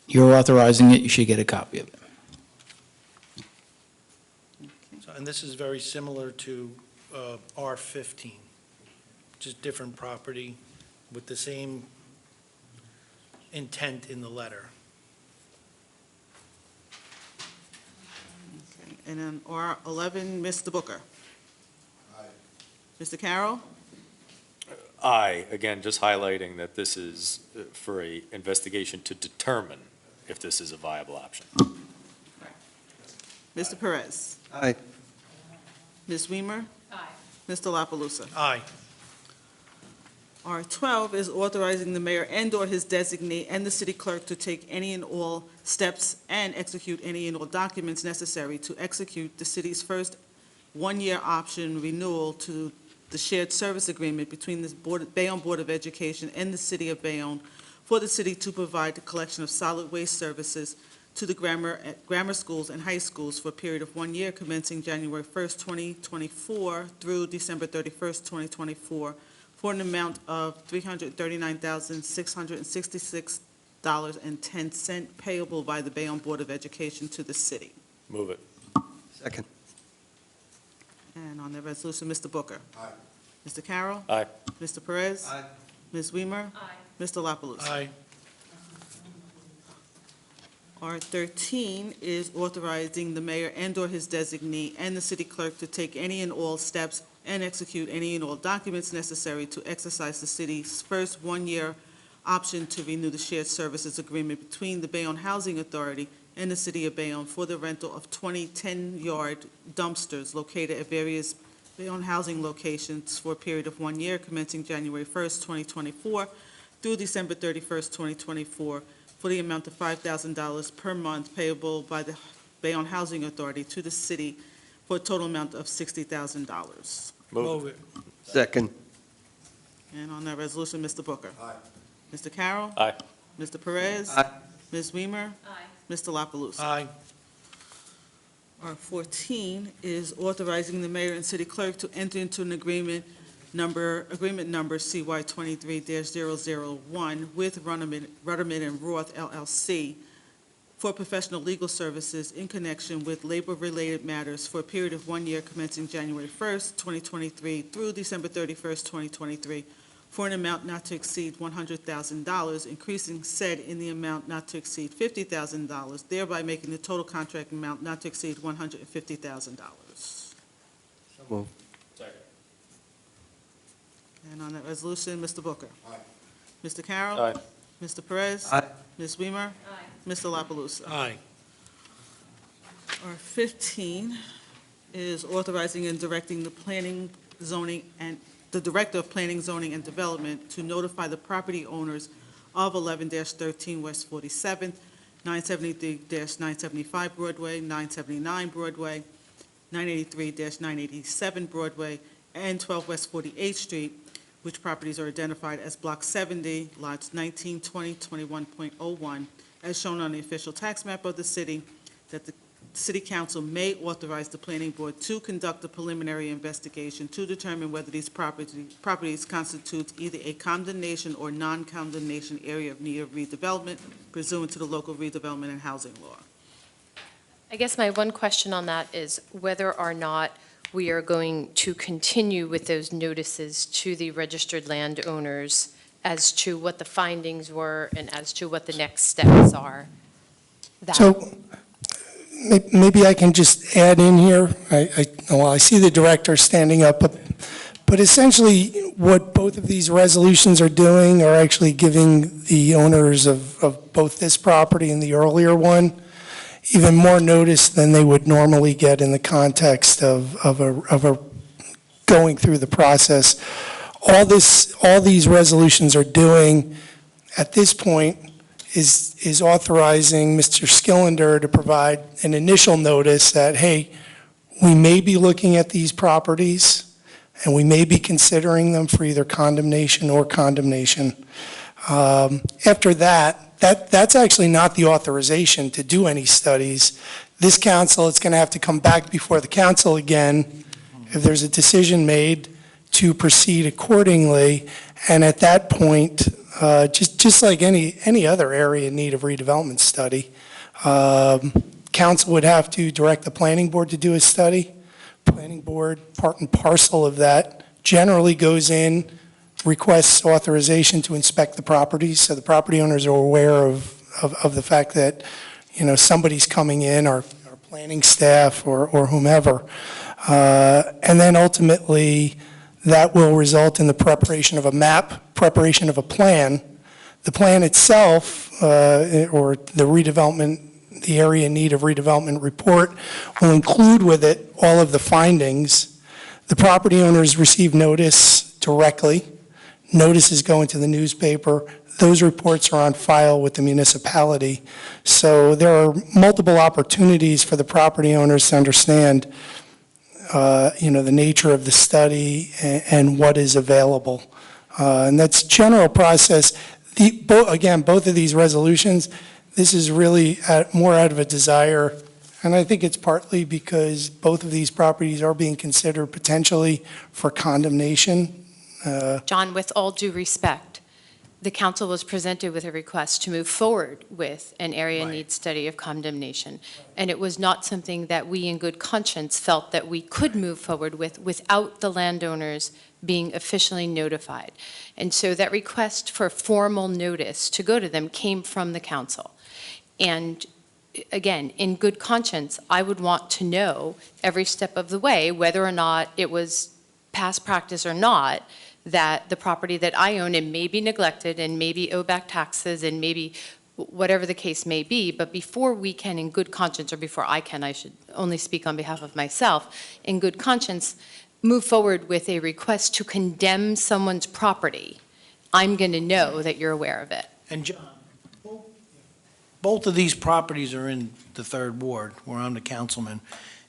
S3: You're authorizing it, you should get a copy of it.
S1: And this is very similar to R15, just different property with the same intent in the letter.
S2: Okay, and then R11, Mr. Booker. Aye. Mr. Carroll.
S6: Aye, again, just highlighting that this is for a investigation to determine if this is a viable option.
S2: Mr. Perez.
S5: Aye.
S2: Ms. Weimer.
S4: Aye.
S2: Mr. La Palusa.
S1: Aye.
S2: R12 is authorizing the mayor and/or his designee and the city clerk to take any and all steps and execute any and all documents necessary to execute the city's first one-year option renewal to the shared service agreement between the Bayonne Board of Education and the City of Bayonne for the city to provide the collection of solid waste services to the grammar schools and high schools for a period of 1 year commencing January 1st, 2024 through December 31st, 2024, for an amount of $339,666.10 payable by the Bayonne Board of Education to the city.
S6: Move it.
S5: Second.
S2: And on the resolution, Mr. Booker.
S5: Aye.
S2: Mr. Carroll.
S6: Aye.
S2: Mr. Perez.
S5: Aye.
S2: Ms. Weimer.
S4: Aye.
S2: Mr. La Palusa.
S1: Aye.
S2: R13 is authorizing the mayor and/or his designee and the city clerk to take any and all steps and execute any and all documents necessary to exercise the city's first one-year option to renew the shared services agreement between the Bayonne Housing Authority and the City of Bayonne for the rental of 20 10-yard dumpsters located at various Bayonne housing locations for a period of 1 year commencing January 1st, 2024 through December 31st, 2024, for the amount of $5,000 per month payable by the Bayonne Housing Authority to the city for a total amount of $60,000.
S1: Move it.
S5: Second.
S2: And on that resolution, Mr. Booker.
S5: Aye.
S2: Mr. Carroll.
S6: Aye.
S2: Mr. Perez.
S5: Aye.
S2: Ms. Weimer.
S4: Aye.
S2: Mr. La Palusa.
S1: Aye.
S2: R14 is authorizing the mayor and city clerk to enter into an agreement number CY 23-001 with Rudderman and Roth LLC for professional legal services in connection with labor-related matters for a period of 1 year commencing January 1st, 2023 through December 31st, 2023, for an amount not to exceed $100,000, increasing said in the amount not to exceed $50,000, thereby making the total contract amount not to exceed $150,000.
S5: So moved.
S2: And on that resolution, Mr. Booker.
S5: Aye.
S2: Mr. Carroll.
S6: Aye.
S2: Mr. Perez.
S5: Aye.
S2: Ms. Weimer.
S4: Aye.
S2: Mr. La Palusa.
S1: Aye.
S2: R15 is authorizing and directing the planning, zoning, and the Director of Planning, Zoning, and Development to notify the property owners of 11-13 West 47th, 973-975 Broadway, 979 Broadway, 983-987 Broadway, and 12 West 48th Street, which properties are identified as Block 70, lots 19, 20, 21.01, as shown on the official tax map of the city, that the the City Council may authorize the Planning Board to conduct a preliminary investigation to determine whether these properties constitute either a condemnation or non-condemnation area of need of redevelopment pursuant to the local redevelopment and housing law.
S4: I guess my one question on that is whether or not we are going to continue with those notices to the registered landowners as to what the findings were and as to what the next steps are.
S16: So maybe I can just add in here. I see the director standing up, but essentially what both of these resolutions are doing are actually giving the owners of both this property and the earlier one even more notice than they would normally get in the context of going through the process. All these resolutions are doing at this point is authorizing Mr. Skillender to provide an initial notice that, hey, we may be looking at these properties and we may be considering them for either condemnation or condemnation. After that's actually not the authorization to do any studies. This council, it's going to have to come back before the council again if there's a decision made to proceed accordingly. And at that point, just like any other area in need of redevelopment study, council would have to direct the planning board to do a study. Planning board, part and parcel of that, generally goes in, requests authorization to inspect the properties, so the property owners are aware of the fact that, somebody's coming in, or planning staff or whomever. And then ultimately, that will result in the preparation of a map, preparation of a plan. The plan itself, or the redevelopment, the area in need of redevelopment report, will include with it all of the findings. The property owners receive notice directly. Notices go into the newspaper. Those reports are on file with the municipality. So there are multiple opportunities for the property owners to understand the nature of the study and what is available. And that's general process. Again, both of these resolutions, this is really more out of a desire, and I think it's partly because both of these properties are being considered potentially for condemnation.
S4: John, with all due respect, the council was presented with a request to move forward with an area need study of condemnation. And it was not something that we in good conscience felt that we could move forward with without the landowners being officially notified. And so that request for formal notice to go to them came from the council. And again, in good conscience, I would want to know every step of the way, whether or not it was past practice or not, that the property that I own and may be neglected and maybe owe back taxes and maybe whatever the case may be, but before we can in good conscience, or before I can, I should only speak on behalf of myself, in good conscience, move forward with a request to condemn someone's property, I'm going to know that you're aware of it.
S1: And John, both of these properties are in the 3rd Ward, where I'm the councilman,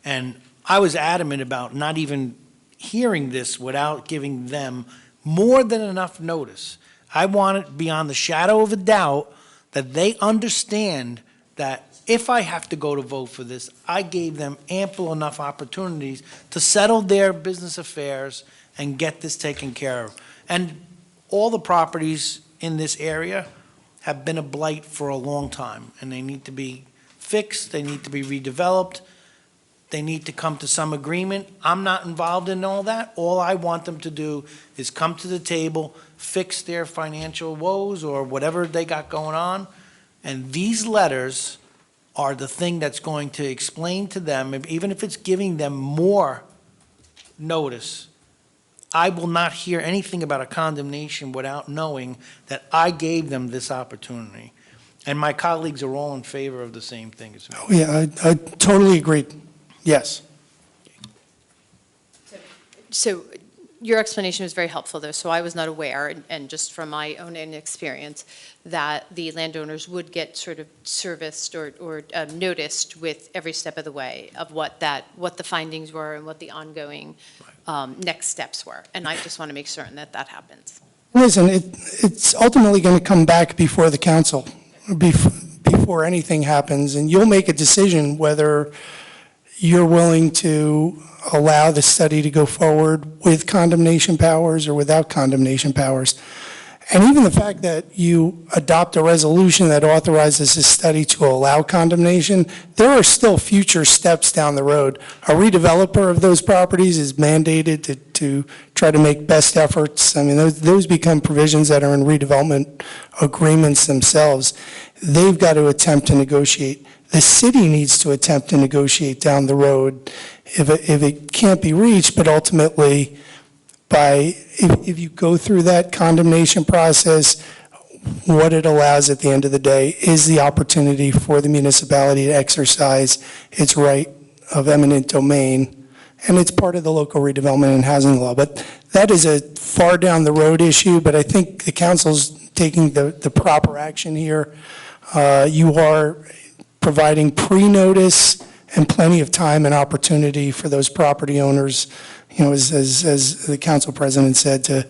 S1: and I was adamant about not even hearing this without giving them more than enough notice. I want it beyond the shadow of a doubt that they understand that if I have to go to vote for this, I gave them ample enough opportunities to settle their business affairs and get this taken care of. And all the properties in this area have been a blight for a long time, and they need to be fixed, they need to be redeveloped, they need to come to some agreement. I'm not involved in all that. All I want them to do is come to the table, fix their financial woes or whatever they got going on, and these letters are the thing that's going to explain to them, even if it's giving them more notice. I will not hear anything about a condemnation without knowing that I gave them this opportunity. And my colleagues are all in favor of the same thing as me.
S16: Oh, yeah, I totally agree. Yes.
S4: So your explanation was very helpful, though, so I was not aware, and just from my own inexperience, that the landowners would get sort of serviced or noticed with every step of the way of what the findings were and what the ongoing next steps were. And I just want to make certain that that happens.
S16: Listen, it's ultimately going to come back before the council, before before anything happens, and you'll make a decision whether you're willing to allow the study to go forward with condemnation powers or without condemnation powers. And even the fact that you adopt a resolution that authorizes this study to allow condemnation, there are still future steps down the road. A redeveloper of those properties is mandated to try to make best efforts. I mean, those become provisions that are in redevelopment agreements themselves. They've got to attempt to negotiate. The city needs to attempt to negotiate down the road if it can't be reached, but ultimately, if you go through that condemnation process, what it allows at the end of the day is the opportunity for the municipality to exercise its right of eminent domain, and it's part of the local redevelopment and housing law. But that is a far down the road issue, but I think the council's taking the proper action here. You are providing pre-notice and plenty of time and opportunity for those property owners, you know, as the council president said, to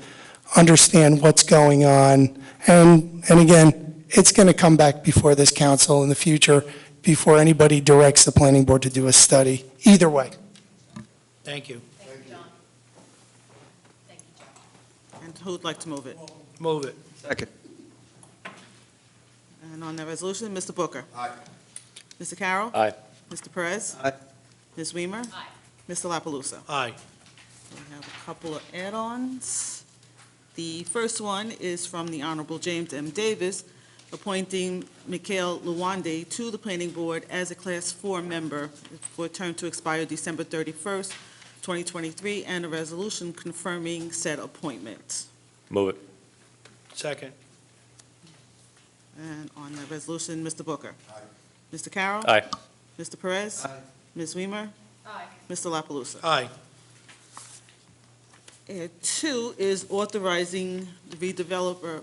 S16: understand what's going on. And again, it's going to come back before this council in the future before anybody directs the planning board to do a study. Either way.
S1: Thank you.
S4: Thank you, John. Thank you, John.
S2: And who would like to move it?
S1: Move it.
S5: Second.
S2: And on that resolution, Mr. Booker. Aye. Mr. Carroll.
S6: Aye.
S2: Mr. Perez.
S5: Aye.
S2: Ms. Weimer.
S4: Aye.
S2: Mr. La Palusa.
S1: Aye.
S2: We have a couple of add-ons. The first one is from the Honorable James M. Davis, appointing Mikhail Luwande to the Planning Board as a Class 4 member for a term to expire December 31st, 2023, and a resolution confirming said appointment.
S6: Move it.
S1: Second.
S2: And on the resolution, Mr. Booker. Aye. Mr. Carroll.
S6: Aye.
S2: Mr. Perez.
S5: Aye.
S2: Ms. Weimer.
S4: Aye.
S2: Mr. La Palusa.
S1: Aye.
S2: And 2 is authorizing the redeveloper,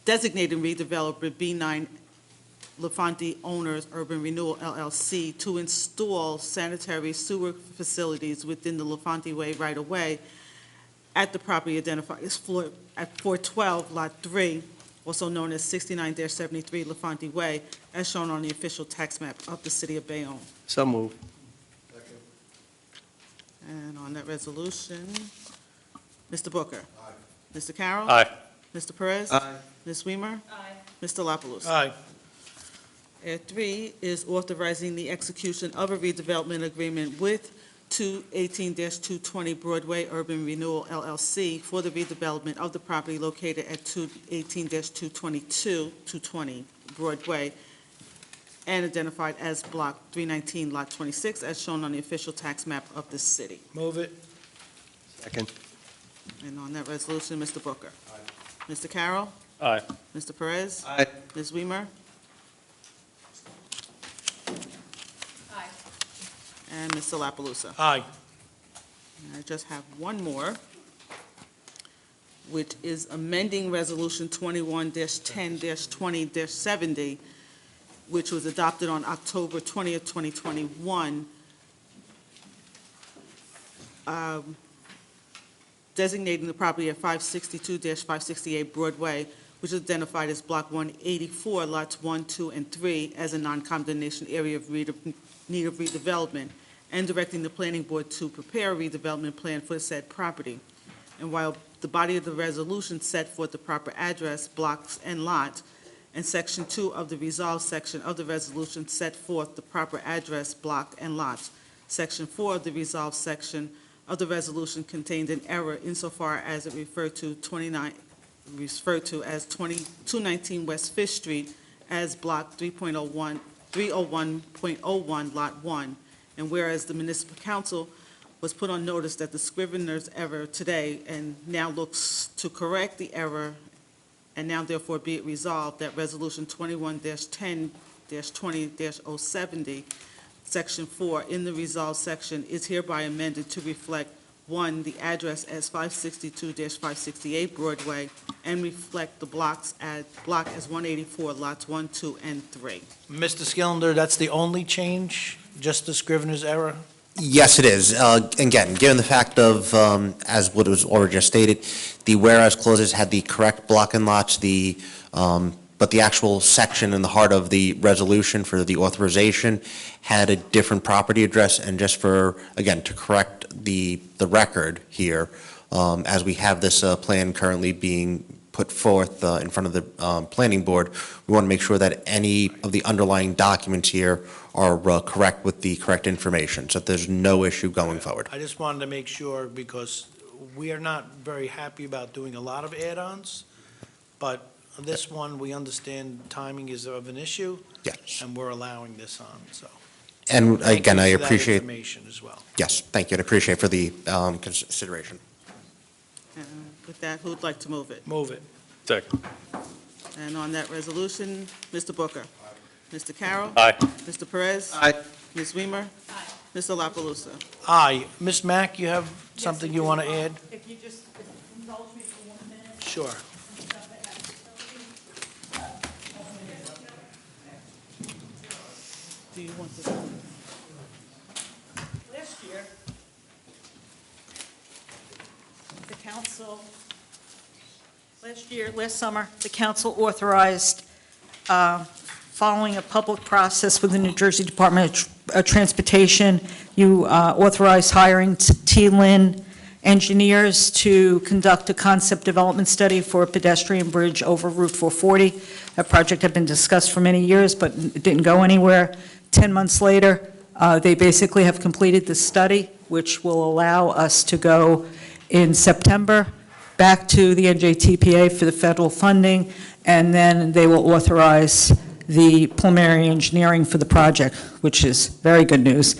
S2: designating redeveloper B9 LaFonte Owners Urban Renewal LLC to install sanitary sewer facilities within the LaFonte Way right-of-way at the property identified as at 412 Lot 3, also known as 69-73 LaFonte Way, as shown on the official tax map of the city of Bayonne.
S5: So moved.
S2: And on that resolution, Mr. Booker. Aye. Mr. Carroll.
S6: Aye.
S2: Mr. Perez.
S5: Aye.
S2: Ms. Weimer.
S4: Aye.
S2: Mr. La Palusa.
S1: Aye.
S2: And 3 is authorizing the execution of a redevelopment agreement with 218-220 Broadway Urban Renewal LLC for the redevelopment of the property located at 218-220 Broadway and identified as Block 319, Lot 26, as shown on the official tax map of the city.
S1: Move it.
S5: Second.
S2: And on that resolution, Mr. Booker. Aye. Mr. Carroll.
S6: Aye.
S2: Mr. Perez.
S5: Aye.
S2: Ms. Weimer.
S4: Aye.
S2: And Mr. La Palusa.
S1: Aye.
S2: And I just have one more, which is amending Resolution 21-10-20-70, which was adopted on October 20th, 2021, designating the property at 562-568 Broadway, which is identified as Block 184, Lots 1, 2, and 3, as a non-condemnation area of need of redevelopment, and directing the planning board to prepare a redevelopment plan for said property. And while the body of the resolution set forth the proper address, blocks, and lots, and Section 2 of the resolved section of the resolution set forth the proper address, block, and lots, Section 4 of the resolved section of the resolution contained an error insofar as it referred to as 219 West Fifth Street as Block 301.01, Lot 1. And whereas the municipal council was put on notice that the scrivener's error today and now looks to correct the error, and now therefore be it resolved that Resolution 21-10-20-070, Section 4, in the resolved section, is hereby amended to reflect, 1, the address as 562-568 Broadway, and reflect the block as 184, lots 1, 2, and 3.
S1: Mr. Skillender, that's the only change? Just the scrivener's error?
S20: Yes, it is. Again, given the fact of, as what was already just stated, the whereas clauses had the correct block and lots, the but the actual section in the heart of the resolution for the authorization had a different property address, and just for, again, to correct the record here, as we have this plan currently being put forth in front of the planning board, we want to make sure that any of the underlying documents here are correct with the correct information, so that there's no issue going forward.
S1: I just wanted to make sure, because we are not very happy about doing a lot of add-ons, but this one, we understand timing is of an issue.
S20: Yes.
S1: And we're allowing this on, so.
S20: And
S1: Thank
S20: again,
S1: you
S20: I
S1: for that
S20: appreciate,
S1: information as well.
S20: yes, thank you, and appreciate for the consideration.
S2: With that, who'd like to move it?
S1: Move it.
S6: Second.
S2: And on that resolution, Mr. Booker. Mr. Carroll.
S6: Aye.
S2: Mr. Perez.
S5: Aye.
S2: Ms. Weimer. Mr. La Palusa.
S1: Aye. Ms. Mack, you have something you want to add?
S21: If you just indulge me for 1 minute.
S1: Sure.
S2: Do you want this?
S21: Last year, the council, last summer, the council authorized, following a public process with the New Jersey Department of Transportation, you authorized hiring T-Lin engineers to conduct a concept development study for a pedestrian bridge over Route 440. That project had been discussed for many years, but it didn't go anywhere. 10 months later, they basically have completed the study, which will allow us to go in September back to the NJTPA for the federal funding, and then they will authorize the preliminary engineering for the project, which is very good news.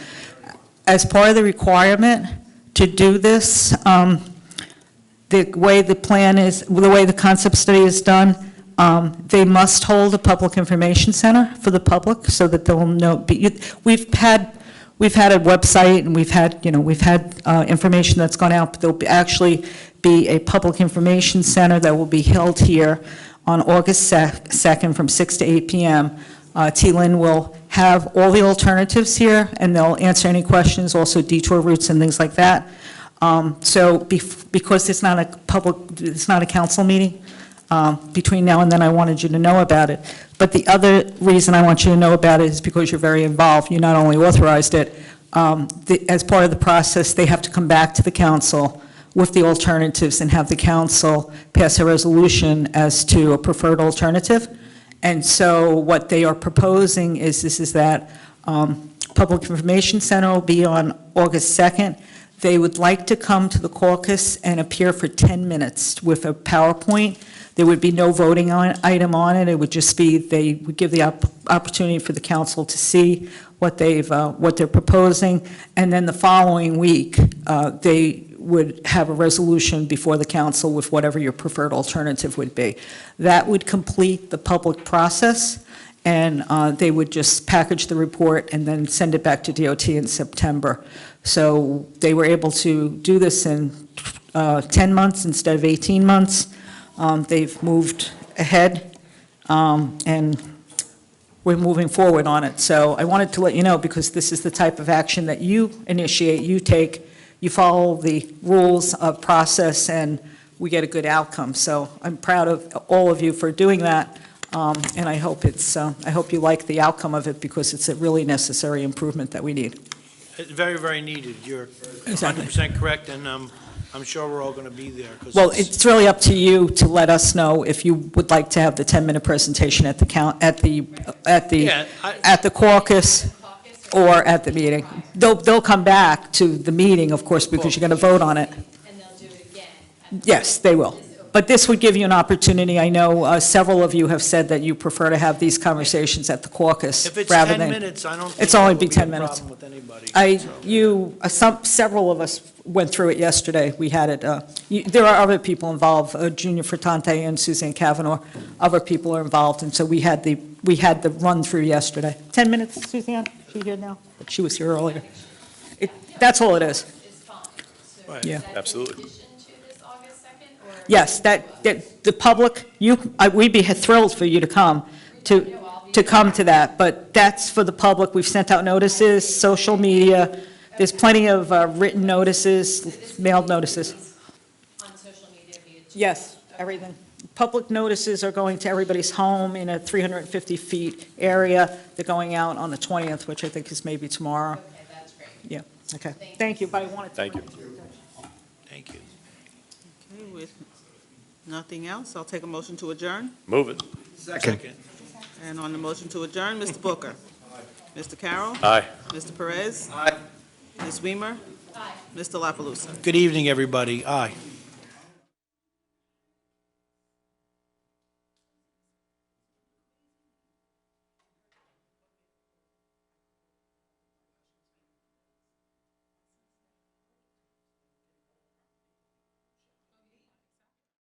S21: As part of the requirement to do this, the way the plan is, the way the concept study is done, they must hold a public information center for the public so that they'll know. We've had a website, and we've had information that's gone out, but there'll actually be a public information center that will be held here on August 2nd from 6 to 8 p.m. T-Lin will have all the alternatives here, and they'll answer any questions, also detour routes and things like that. So because it's not a council meeting, between now and then, I wanted you to know about it. But the other reason I want you to know about it is because you're very involved. You not only authorized it, as part of the process, they have to come back to the council with the alternatives and have the council pass a resolution as to a preferred alternative. And so what they are proposing is that Public Information Center will be on August 2nd. They would like to come to the caucus and appear for 10 minutes with a PowerPoint. There would be no voting item on it. It would just be, they would give the opportunity for the council to see what they're proposing. And then the following week, they would have a resolution before the council with whatever your preferred alternative would be. That would complete the public process, and they would just package the report and then send it back to DOT in September. So they were able to do this in 10 months instead of 18 months. They've moved ahead, and we're moving forward on it. So I wanted to let you know, because this is the type of action that you initiate, you take, you follow the rules of process, and we get a good outcome. So I'm proud of all of you for doing that, and I hope I hope you like the outcome of it, because it's a really necessary improvement that we need.
S1: It's very, very needed. You're
S21: Exactly.
S1: 100% correct, and I'm sure we're all going to be there. 'Cause
S21: Well, it's really up to you to let us know if you would like to have the 10-minute presentation at the caucus or at the meeting. They'll come back to the meeting, of course, because you're going to vote on it.
S4: And they'll do it again.
S21: Yes, they will. But this would give you an opportunity. I know several of you have said that you prefer to have these conversations at the caucus
S1: If it's
S21: rather
S1: 10
S21: than.
S1: minutes, I don't think
S21: It's only
S1: there
S21: be
S1: will
S21: 10
S1: a
S21: minutes.
S1: problem with anybody.
S21: Several of us went through it yesterday. We had it, there are other people involved, Junior Furtante and Suzanne Kavanaugh. Other people are involved, and so we had the run-through yesterday. 10 minutes, Suzanne? She here now? She was here earlier. That's all it is.
S4: It's fine. So
S1: Right.
S21: Yeah.
S4: is that
S6: Absolutely.
S4: in addition to this August 2nd, or?
S21: Yes, the public, we'd be thrilled for you to come, to come to that, but that's for the public. We've sent out notices, social media, there's plenty of written notices, mailed notices.
S4: On social media via Twitter?
S21: Yes, everything. Public notices are going to everybody's home in a 350 feet area. They're going out on the 20th, which I think is maybe tomorrow.
S4: Okay, that's great.
S21: Yeah, okay. Thank you, but I wanted to.
S6: Thank you.
S1: Thank you.
S2: Okay, with nothing else, I'll take a motion to adjourn.
S6: Move it.
S1: Second.
S2: And on the motion to adjourn, Mr. Booker. Mr. Carroll.
S6: Aye.
S2: Mr. Perez. Ms. Weimer. Mr. La Palusa.
S1: Good evening, everybody. Aye.